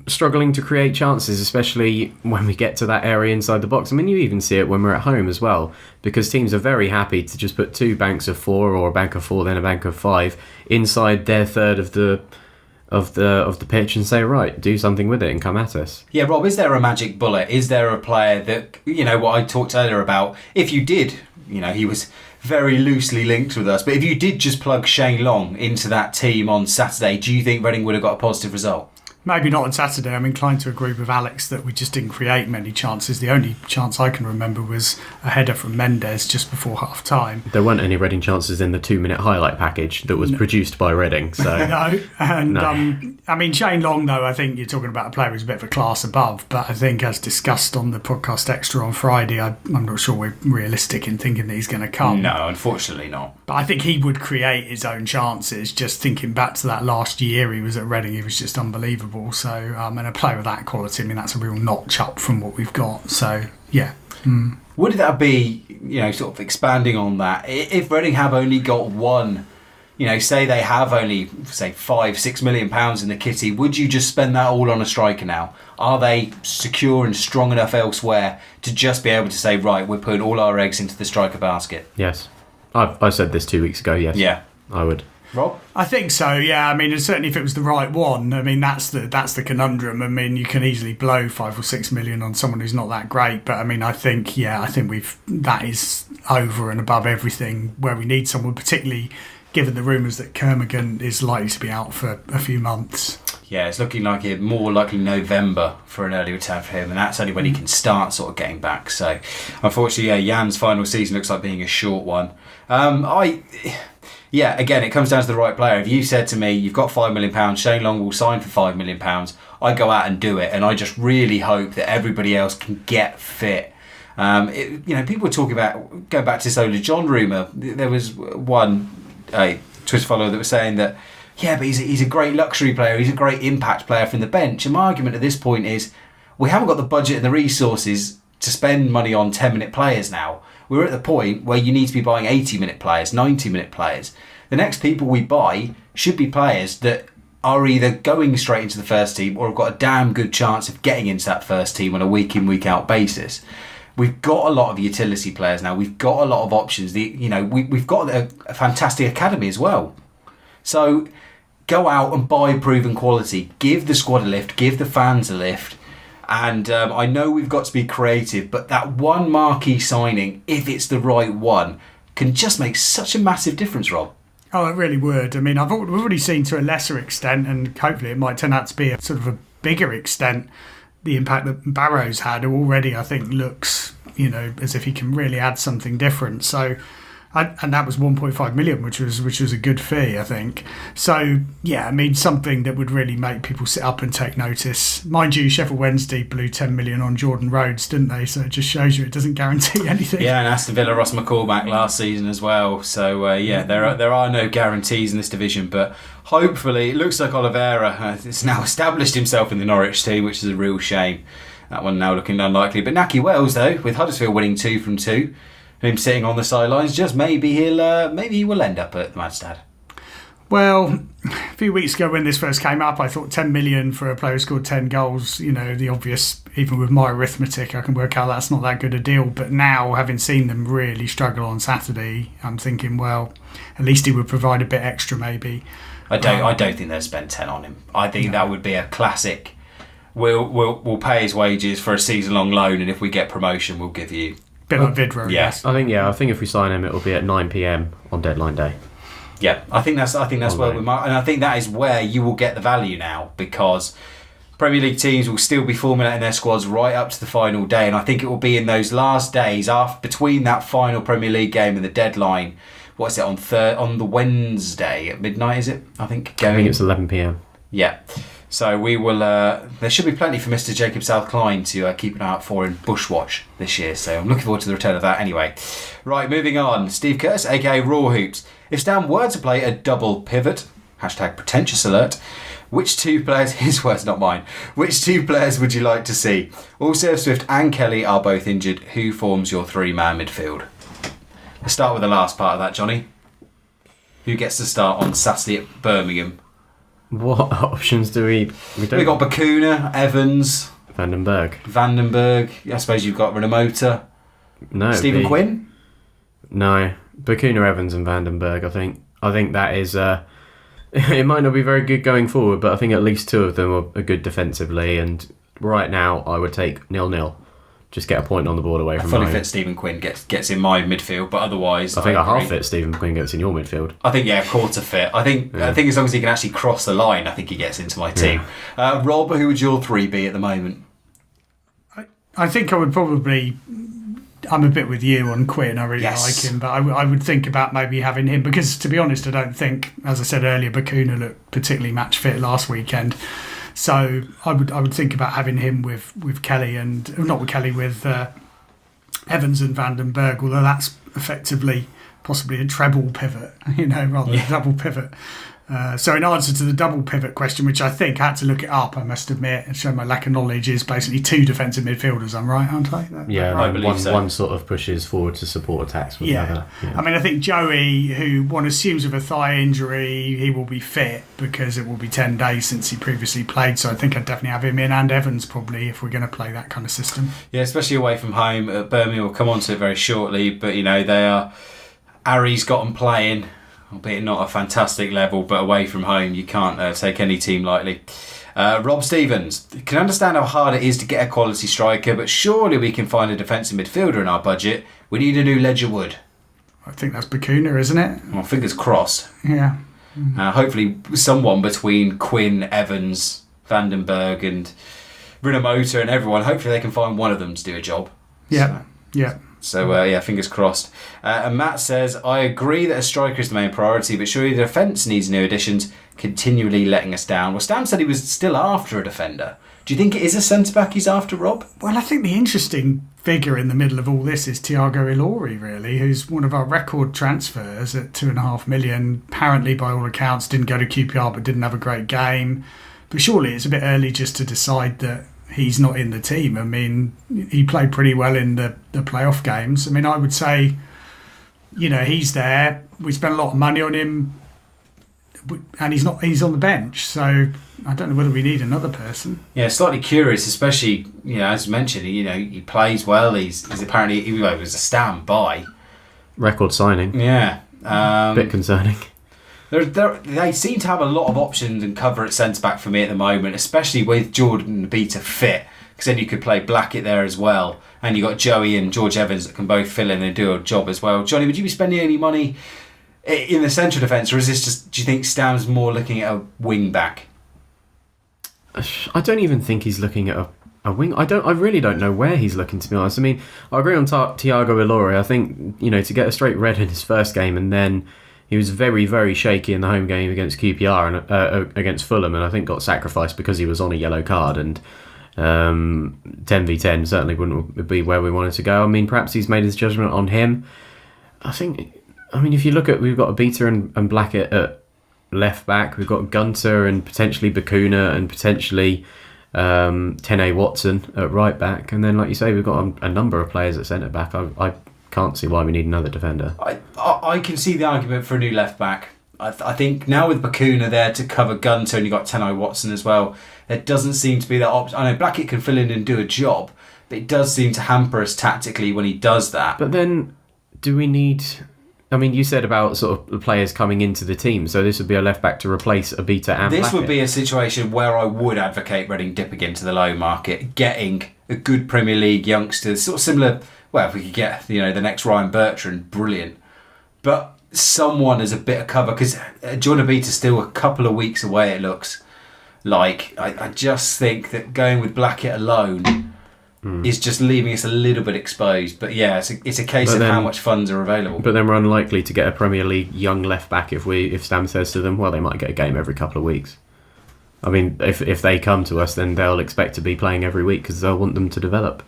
[SPEAKER 2] struggling to create chances, especially when we get to that area inside the box. I mean, you even see it when we're at home as well, because teams are very happy to just put 2 banks of 4 or a bank of 4, then a bank of 5 inside their third of the pitch and say, right, do something with it and come at us.
[SPEAKER 1] Yeah, Rob, is there a magic bullet? Is there a player that, what I talked earlier about, if you did, he was very loosely linked with us, but if you did just plug Shane Long into that team on Saturday, do you think Reading would have got a positive result?
[SPEAKER 3] Maybe not on Saturday. I'm inclined to agree with Alex that we just didn't create many chances. The only chance I can remember was a header from Mendes just before half time.
[SPEAKER 2] There weren't any Reading chances in the 2-minute highlight package that was produced by Reading. So.
[SPEAKER 3] No. I mean, Shane Long, though, I think you're talking about a player who's a bit of a class above. But I think, as discussed on the podcast extra on Friday, I'm not sure we're realistic in thinking that he's going to come.
[SPEAKER 1] No, unfortunately not.
[SPEAKER 3] But I think he would create his own chances. Just thinking back to that last year he was at Reading, he was just unbelievable. So, and a player of that quality, I mean, that's a real notch up from what we've got. So, yeah.
[SPEAKER 1] Would that be, sort of expanding on that, if Reading have only got one, say they have only, say, £5-6 million in the kitty, would you just spend that all on a striker now? Are they secure and strong enough elsewhere to just be able to say, right, we're putting all our eggs into the striker basket?
[SPEAKER 2] Yes. I said this 2 weeks ago, yes.
[SPEAKER 1] Yeah.
[SPEAKER 2] I would.
[SPEAKER 1] Rob?
[SPEAKER 3] I think so, yeah. I mean, certainly if it was the right one, I mean, that's the conundrum. I mean, you can easily blow 5 or 6 million on someone who's not that great, but I mean, I think that is over and above everything where we need someone, particularly given the rumours that Kermigan is likely to be out for a few months.
[SPEAKER 1] Yeah, it's looking like it more likely November for an early return for him, and that's only when he can start sort of getting back. So, unfortunately, Jan's final season looks like being a short one. Yeah, again, it comes down to the right player. If you said to me, you've got £5 million, Shane Long will sign for £5 million, I go out and do it, and I just really hope that everybody else can get fit. People were talking about, going back to this Ola John rumour, there was one Twitter follower that was saying that, yeah, but he's a great luxury player, he's a great impact player from the bench. And my argument at this point is, we haven't got the budget and the resources to spend money on 10-minute players now. We're at the point where you need to be buying 80-minute players, 90-minute players. The next people we buy should be players that are either going straight into the first team or have got a damn good chance of getting into that first team on a week-in, week-out basis. We've got a lot of utility players now. We've got a lot of options. We've got a fantastic academy as well. So go out and buy proven quality. Give the squad a lift. Give the fans a lift. And I know we've got to be creative, but that one marquee signing, if it's the right one, can just make such a massive difference, Rob.
[SPEAKER 3] Oh, it really would. I mean, we've already seen to a lesser extent, and hopefully it might turn out to be a sort of a bigger extent, the impact that Barrow's had, who already, I think, looks, as if he can really add something different. So, and that was 1.5 million, which was a good fee, I think. So, yeah, I mean, something that would really make people sit up and take notice. Mind you, Sheffield Wednesday blew 10 million on Jordan Rhodes, didn't they? So it just shows you it doesn't guarantee anything.
[SPEAKER 1] Yeah, and Aston Villa, Ross McCormack last season as well. So, there are no guarantees in this division, but hopefully it looks like Oliveira has now established himself in the Norwich team, which is a real shame. That one now looking unlikely. But Naki Wells, though, with Huddersfield winning 2 from 2, him sitting on the sidelines, just maybe he will end up at the Madstad.
[SPEAKER 3] Well, a few weeks ago when this first came up, I thought 10 million for a player who scored 10 goals, the obvious, even with my arithmetic, I can work out that's not that good a deal. But now, having seen them really struggle on Saturday, I'm thinking, well, at least he would provide a bit extra maybe.
[SPEAKER 1] I don't think they'll spend 10 on him. I think that would be a classic. We'll pay his wages for a season-long loan, and if we get promotion, we'll give you...
[SPEAKER 3] Bit like Vidra,
[SPEAKER 1] yes.
[SPEAKER 2] I think if we sign him, it will be at 9 p.m. on deadline day.
[SPEAKER 1] Yeah, I think that's where we might, and I think that is where you will get the value now, because Premier League teams will still be formulating their squads right up to the final day, and I think it will be in those last days between that final Premier League game and the deadline. What's it on the Wednesday at midnight? Is it? I think
[SPEAKER 2] it's 11 p.m.
[SPEAKER 1] Yeah. So we will. There should be plenty for Mr. Jacob South-Klein to keep an eye out for in Bushwatch this year. So I'm looking forward to the return of that anyway. Right, moving on. Steve Curtis, aka Raw Hoops. If Stam were to play a double pivot, #pretentious alert. Which two players, his words, not mine, which two players would you like to see? Also, if Swift and Kelly are both injured, who forms your three-man midfield? Let's start with the last part of that, Johnny. Who gets to start on Saturday at Birmingham?
[SPEAKER 2] What options do we don't...
[SPEAKER 1] We've got Bacuna, Evans... Vandenberg. I suppose you've got Renomota.
[SPEAKER 2] No.
[SPEAKER 1] Stephen Quinn?
[SPEAKER 2] No. Bacuna, Evans and Vandenberg, I think that is... it might not be very good going forward, but I think at least two of them are good defensively, and right now I would take 0-0. Just get a point on the board away from
[SPEAKER 1] fully
[SPEAKER 2] home.
[SPEAKER 1] fit Stephen Quinn gets in my midfield, but otherwise...
[SPEAKER 2] I think a half fit Stephen Quinn gets in your midfield.
[SPEAKER 1] I think, quarter fit. I think as long as he can actually cross the line, I think he gets into my team. Rob, who would your three be at the moment?
[SPEAKER 3] I think I would probably... I'm a bit with you on Quinn. I really like him, but I would think about maybe having him because, to be honest, I don't think, as I said earlier, Bacuna looked particularly match fit last weekend. So I would think about having him with Kelly and not with Kelly with Evans and Vandenberg. Although that's effectively possibly a treble pivot, rather than a double pivot. So in answer to the double pivot question, which I think I had to look it up, I must admit, and show my lack of knowledge, is basically two defensive midfielders. I'm right, aren't I?
[SPEAKER 2] One sort of pushes forward to support attacks with the other. Yeah.
[SPEAKER 3] I mean, I think Joey, who one assumes with a thigh injury, he will be fit because it will be 10 days since he previously played. So I think I'd definitely have him in, and Evans probably, if we're going to play that kind of system.
[SPEAKER 1] Yeah, especially away from home. Birmingham will come on to it very shortly, but they are... Ari's got them playing, albeit not a fantastic level, but away from home you can't take any team lightly. Rob Stevens, can understand how hard it is to get a quality striker, but surely we can find a defensive midfielder in our budget. We need a new Ledger Wood.
[SPEAKER 3] I think that's Bacuna, isn't it?
[SPEAKER 1] Well, fingers crossed.
[SPEAKER 3] Yeah.
[SPEAKER 1] Hopefully someone between Quinn, Evans, Vandenberg and Renomota and everyone, hopefully they can find one of them to do a job.
[SPEAKER 3] Yeah,
[SPEAKER 1] So, fingers crossed. And Matt says, I agree that a striker is the main priority, but surely the defence needs new additions, continually letting us down. Well, Stam said he was still after a defender. Do you think it is a centre-back he's after, Rob?
[SPEAKER 3] Well, I think the interesting figure in the middle of all this is Thiago Ilori, really, who's one of our record transfers at $2.5 million. Apparently, by all accounts, didn't go to QPR but didn't have a great game. But surely it's a bit early just to decide that he's not in the team. I mean, he played pretty well in the playoff games. I mean, I would say, he's there. We spent a lot of money on him, and he's on the bench. So I don't know whether we need another person.
[SPEAKER 1] Yeah, slightly curious, especially, as mentioned, he plays well. He's apparently, he was a Stam buy.
[SPEAKER 2] Record signing.
[SPEAKER 1] Yeah.
[SPEAKER 2] Bit concerning.
[SPEAKER 1] They seem to have a lot of options and cover at centre-back for me at the moment, especially with Jordan Beta fit, because then you could play Blackett there as well, and you got Joey and George Evans that can both fill in and do a job as well. Johnny, would you be spending any money in the central defence, or is this just, do you think Stam's more looking at a wing-back?
[SPEAKER 2] I don't even think he's looking at a wing. I really don't know where he's looking, to be honest. I mean, I agree on Thiago Ilori. I think, to get a straight red in his first game, and then he was very, very shaky in the home game against QPR and against Fulham, and I think got sacrificed because he was on a yellow card. And 10v10 certainly wouldn't be where we wanted to go. I mean, perhaps he's made his judgment on him. If you look at, we've got a Beta and Blackett at left back, we've got Gunter and potentially Bacuna and potentially Tene Watson at right back, and then, like you say, we've got a number of players at centre back. I can't see why we need another defender.
[SPEAKER 1] I can see the argument for a new left back. I think now with Bacuna there to cover Gunter, and you've got Tene Watson as well, there doesn't seem to be that option. I know Blackett can fill in and do a job, but it does seem to hamper us tactically when he does that.
[SPEAKER 2] But then, do we need... I mean, you said about sort of the players coming into the team, so this would be a left back to replace a Beta and
[SPEAKER 1] This
[SPEAKER 2] Blackett. Would
[SPEAKER 1] be a situation where I would advocate Reading dipping into the low market, getting a good Premier League youngster, sort of similar... Well, if we could get, the next Ryan Bertrand, brilliant. But someone as a bit of cover, because Jordan Beta's still a couple of weeks away, it looks like. I just think that going with Blackett alone is just leaving us a little bit exposed. But yeah, it's a case of how much funds are available.
[SPEAKER 2] But then we're unlikely to get a Premier League young left back if Stam says to them, well, they might get a game every couple of weeks. I mean, if they come to us, then they'll expect to be playing every week because they'll want them to develop.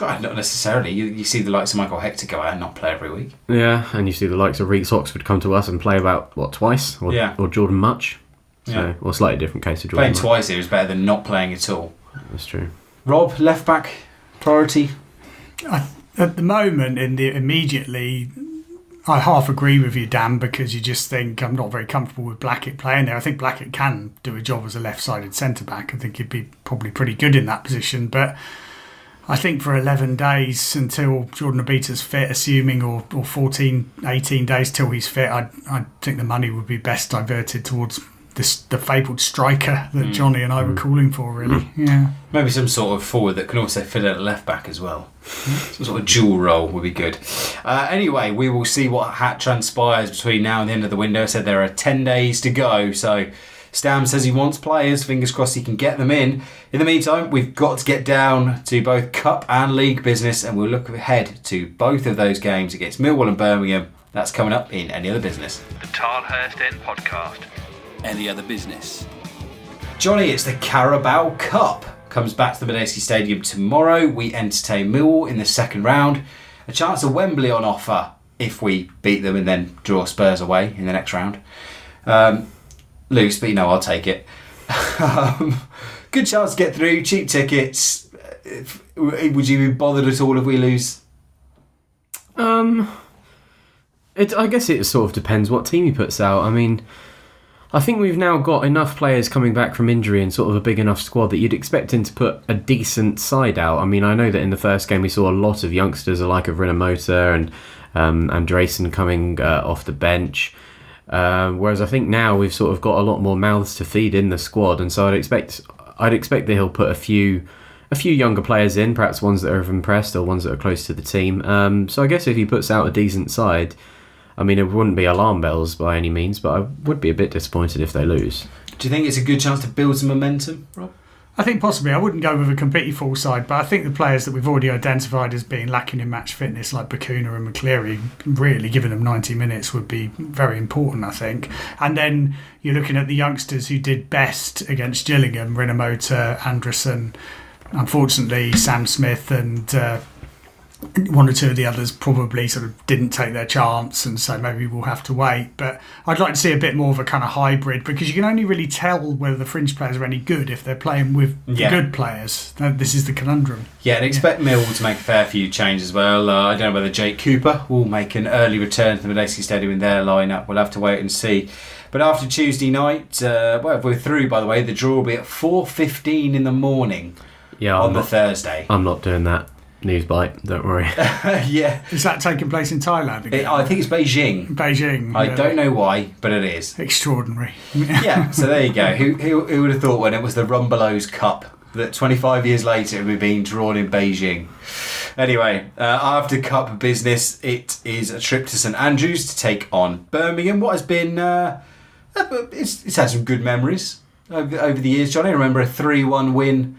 [SPEAKER 1] Not necessarily. You see the likes of Michael Hector go out and not play every week.
[SPEAKER 2] Yeah, and you see the likes of Reece Oxford come to us and play about, twice? Or Jordan Much. So, or a slightly different case of Jordan
[SPEAKER 1] Playing twice here is better than not playing at all.
[SPEAKER 2] That's true.
[SPEAKER 1] Rob, left back priority?
[SPEAKER 3] At the moment, immediately, I half agree with you, Dan, because you just think I'm not very comfortable with Blackett playing there. I think Blackett can do a job as a left-sided centre-back. I think he'd be probably pretty good in that position. But I think for 11 days until Jordan Obita's fit, assuming, or 14, 18 days till he's fit, I think the money would be best diverted towards the fabled striker that Jonny and I were calling for, really. Yeah.
[SPEAKER 1] Maybe some sort of forward that can also fit at left back as well. Some sort of dual role would be good. Anyway, we will see what transpires between now and the end of the window. I said there are 10 days to go, so Stam says he wants players. Fingers crossed he can get them in. In the meantime, we've got to get down to both Cup and League business, and we'll look ahead to both of those games against Millwall and Birmingham. That's coming up in Any Other Business.
[SPEAKER 5] The Tilehurst End Podcast.
[SPEAKER 4] Any other business?
[SPEAKER 1] Jonny, it's the Carabao Cup. Comes back to the Medeski Stadium tomorrow. We entertain Millwall in the second round. A chance of Wembley on offer if we beat them and then draw Spurs away in the next round. Loose, but I'll take it. Good chance to get through. Cheap tickets. Would you be bothered at all if we lose?
[SPEAKER 2] I guess it sort of depends what team he puts out. I mean, I think we've now got enough players coming back from injury and sort of a big enough squad that you'd expect him to put a decent side out. I mean, I know that in the first game we saw a lot of youngsters, like of Rinomota and Andresen coming off the bench. Whereas I think now we've sort of got a lot more mouths to feed in the squad, and so I'd expect that he'll put a few younger players in, perhaps ones that have impressed or ones that are close to the team. So I guess if he puts out a decent side, I mean, it wouldn't be alarm bells by any means, but I would be a bit disappointed if they lose.
[SPEAKER 1] Do you think it's a good chance to build some momentum, Rob?
[SPEAKER 3] I think possibly. I wouldn't go with a completely full side, but I think the players that we've already identified as being lacking in match fitness, like Bacuna and McCleary, really giving them 90 minutes would be very important, I think. And then you're looking at the youngsters who did best against Gillingham, Rinomota, Andresen, unfortunately Sam Smith and one or two of the others probably sort of didn't take their chance, and so maybe we'll have to wait. But I'd like to see a bit more of a kind of hybrid, because you can only really tell whether the fringe players are any good if they're playing with the good players. This is the conundrum.
[SPEAKER 1] Yeah, and expect Millwall to make a fair few changes as well. I don't know whether Jake Cooper will make an early return to the Medeski Stadium in their lineup. We'll have to wait and see. But after Tuesday night, if we're through, by the way, the draw will be at 4:15 in the morning on the Thursday.
[SPEAKER 2] I'm not doing that. News bite, don't worry.
[SPEAKER 1] Yeah.
[SPEAKER 3] Is that taking place in Thailand again?
[SPEAKER 1] I think it's Beijing.
[SPEAKER 3] Beijing.
[SPEAKER 1] I don't know why, but it is.
[SPEAKER 3] Extraordinary.
[SPEAKER 1] Yeah, so there you go. Who would have thought when it was the Rumbelows Cup that 25 years later it would be being drawn in Beijing? Anyway, after Cup business, it is a trip to St Andrews to take on Birmingham. What has been... it's had some good memories over the years, Jonny. I remember a 3-1 win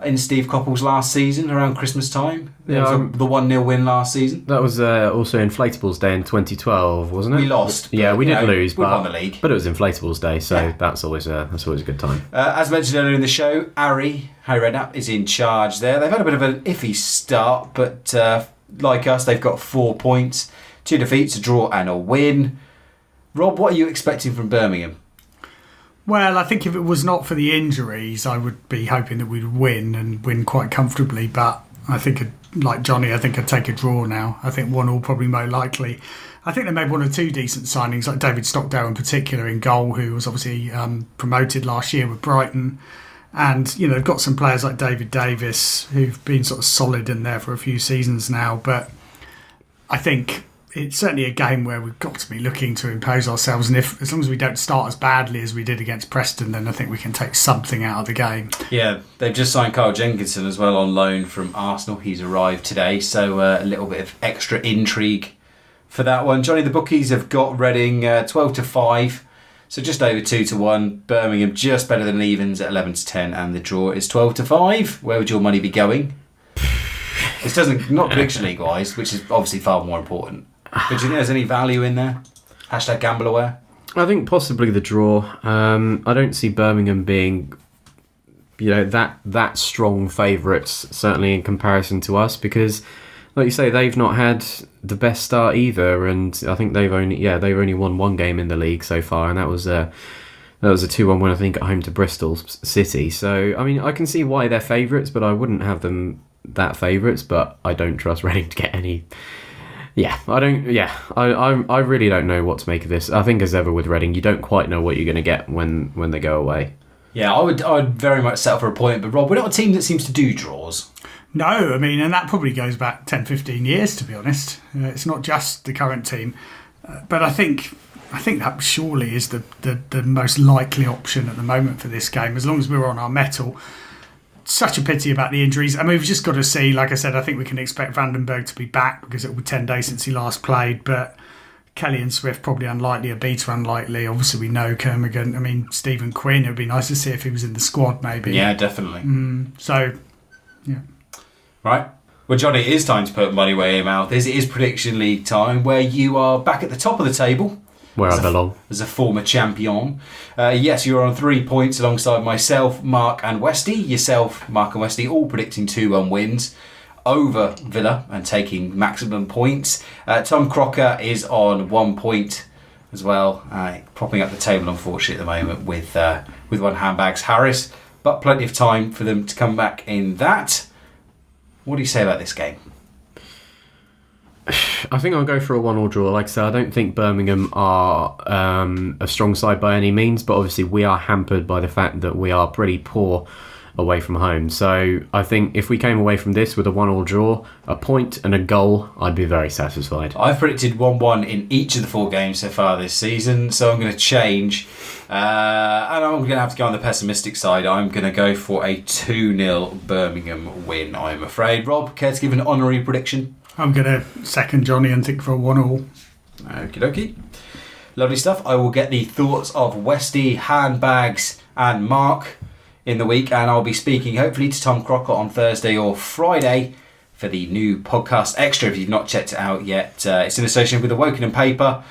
[SPEAKER 1] in Steve Coppell's last season around Christmas time. The 1-0 win last season.
[SPEAKER 2] That was also Inflatables Day in 2012, wasn't it?
[SPEAKER 1] We lost.
[SPEAKER 2] Yeah, we did lose,
[SPEAKER 1] we
[SPEAKER 2] but
[SPEAKER 1] won the league.
[SPEAKER 2] But it was Inflatables Day, so that's always a good time.
[SPEAKER 1] As mentioned earlier in the show, Harry Redknapp is in charge there. They've had a bit of an iffy start, but like us, they've got 4 points, 2 defeats, a draw and a win. Rob, what are you expecting from Birmingham?
[SPEAKER 3] Well, I think if it was not for the injuries, I would be hoping that we'd win and win quite comfortably. But I think, like Jonny, I think I'd take a draw now. I think 1-1 probably more likely. I think they made 1 or 2 decent signings, like David Stockdale in particular in goal, who was obviously promoted last year with Brighton. And, they've got some players like David Davis who've been sort of solid in there for a few seasons now. But I think it's certainly a game where we've got to be looking to impose ourselves, and as long as we don't start as badly as we did against Preston, then I think we can take something out of the game. Yeah,
[SPEAKER 1] they've just signed Kyle Jenkinson as well on loan from Arsenal. He's arrived today, so a little bit of extra intrigue for that one. Jonny, the bookies have got Reading 12-5, so just over 2-1. Birmingham just better than evens at 11-10, and the draw is 12-5. Where would your money be going? This doesn't, not prediction league wise, which is obviously far more important. But do you think there's any value in there? Hashtag gamble aware.
[SPEAKER 2] I think possibly the draw. I don't see Birmingham being that strong favourites, certainly in comparison to us, because like you say, they've not had the best start either, and I think they've only won one game in the league so far, and that was a 2-1 win, I think, at home to Bristol City. So I mean, I can see why they're favourites, but I wouldn't have them that favourites. But I don't trust Reading to get any. Yeah, I don't. Yeah, I really don't know what to make of this. I think as ever with Reading, you don't quite know what you're going to get when they go away.
[SPEAKER 1] Yeah, I would very much settle for a point, but Rob, we're not a team that seems to do draws.
[SPEAKER 3] No, I mean, and that probably goes back 10, 15 years, to be honest. It's not just the current team. But I think that surely is the most likely option at the moment for this game, as long as we're on our mettle. Such a pity about the injuries. I mean, we've just got to see, like I said, I think we can expect Vandenberg to be back because it will be 10 days since he last played, but Kelly and Swift probably unlikely, Abita unlikely. Obviously, we know Kermigan. I mean, Stephen Quinn, it would be nice to see if he was in the squad, maybe.
[SPEAKER 1] Yeah, definitely.
[SPEAKER 3] So, yeah.
[SPEAKER 1] Right. Well, Johnny, it is time to put money where your mouth is. It is Prediction League time, where you are back at the top of the table.
[SPEAKER 2] Where I belong.
[SPEAKER 1] As a former champion. Yes, you're on 3 points alongside myself, Mark and Westy. Yourself, Mark and Westy, all predicting 2-1 wins over Villa and taking maximum points. Tom Crocker is on 1 point as well, propping up the table, unfortunately, at the moment with one handbags Harris. But plenty of time for them to come back in that. What do you say about this game?
[SPEAKER 2] I think I'll go for a 1-1 draw. Like I said, I don't think Birmingham are a strong side by any means, but obviously we are hampered by the fact that we are pretty poor away from home. So I think if we came away from this with a 1-1 draw, a point and a goal, I'd be very satisfied.
[SPEAKER 1] I've predicted 1-1 in each of the 4 games so far this season, so I'm going to change. And I'm going to have to go on the pessimistic side. I'm going to go for a 2-0 Birmingham win, I'm afraid. Rob, care to give an honorary prediction?
[SPEAKER 3] I'm going to second Johnny and think for a 1-1.
[SPEAKER 1] Okie dokie. Lovely stuff. I will get the thoughts of Westy, Handbags and Mark in the week, and I'll be speaking hopefully to Tom Crocker on Thursday or Friday for the new podcast extra if you've not checked it out yet. It's in association with the Wokingham paper.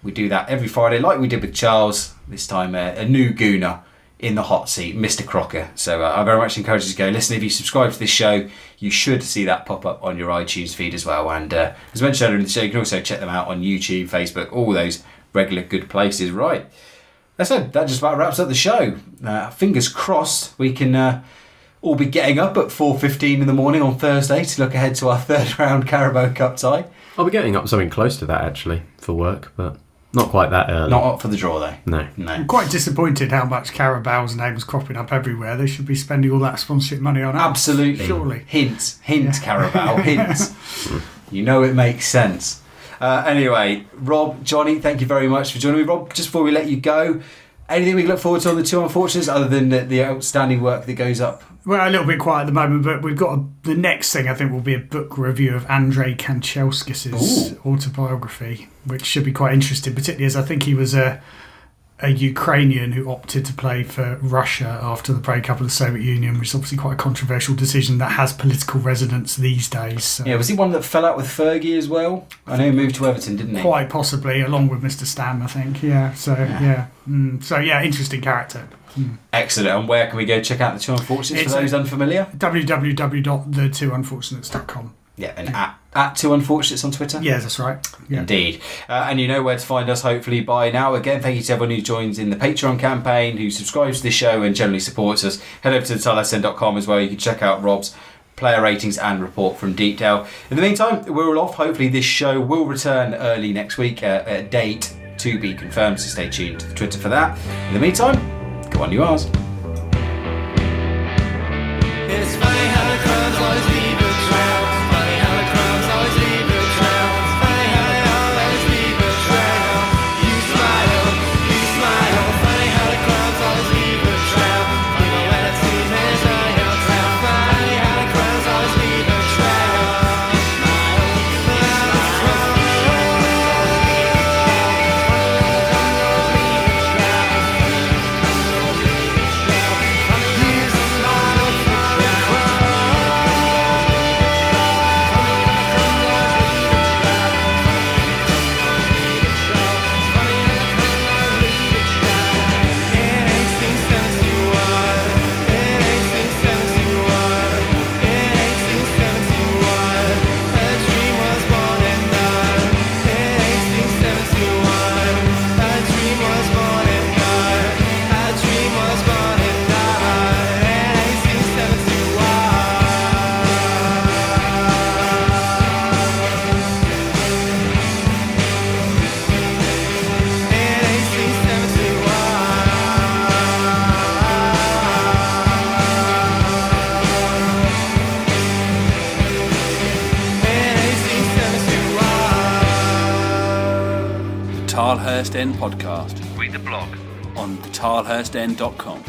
[SPEAKER 1] We do that every Friday like we did with Charles. This time a new gooner in the hot seat, Mr. Crocker. So I very much encourage you to go listen. If you subscribe to this show, you should see that pop up on your iTunes feed as well. And as mentioned earlier in the show, you can also check them out on YouTube, Facebook, all those regular good places. Right. So that just about wraps up the show. Fingers crossed we can all be getting up at 4:15 in the morning on Thursday to look ahead to our third round Carabao Cup tie.
[SPEAKER 2] I'll be getting up something close to that actually for work, but not quite that early.
[SPEAKER 1] Not up for the draw though.
[SPEAKER 2] No.
[SPEAKER 3] I'm quite disappointed how much Carabao's names cropping up everywhere. They should be spending all that sponsorship money on us.
[SPEAKER 1] Absolutely.
[SPEAKER 3] Surely.
[SPEAKER 1] Hint, Carabao, hints. You know it makes sense. Anyway, Rob, Johnny, thank you very much for joining me. Rob, just before we let you go, anything we can look forward to on the 2 Unfortunates other than the outstanding work that goes up?
[SPEAKER 3] Well, a little bit quiet at the moment, but we've got the next thing I think will be a book review of Andrei Kanchelskis' autobiography, which should be quite interesting, particularly as I think he was a Ukrainian who opted to play for Russia after the breakup of the Soviet Union, which is obviously quite a controversial decision that has political resonance these days. So.
[SPEAKER 1] Yeah, was he one that fell out with Fergie as well? I know he moved to Everton, didn't he?
[SPEAKER 3] Quite possibly, along with Mr. Stam, I think. Yeah, so interesting character.
[SPEAKER 1] Excellent. And where can we go check out the 2 Unfortunates for those unfamiliar?
[SPEAKER 3] www.the2unfortunates.com.
[SPEAKER 1] Yeah, and at 2 Unfortunates on Twitter?
[SPEAKER 3] Yeah, that's right. Yeah.
[SPEAKER 1] Indeed. And you know where to find us, hopefully, by now. Again, thank you to everyone who joins in the Patreon campaign, who subscribes to this show and generally supports us. Head over to thelsn.com as well. You can check out Rob's player ratings and report from Deepdale. In the meantime, we're all off. Hopefully, this show will return early next week. A date to be confirmed, so stay tuned to the Twitter for that. In the meantime, go on, you ours.
[SPEAKER 6] It's funny how the crowds always leave a trail. Funny how the crowds always leave a trail. Funny how they always leave a trail. You smile. Funny how the crowds always leave a trail. Even when it seems there's no your trail. Funny how the crowds always leave a trail.
[SPEAKER 4] Tilehurst End podcast.
[SPEAKER 5] Read the blog
[SPEAKER 4] on thetilehurstend.com.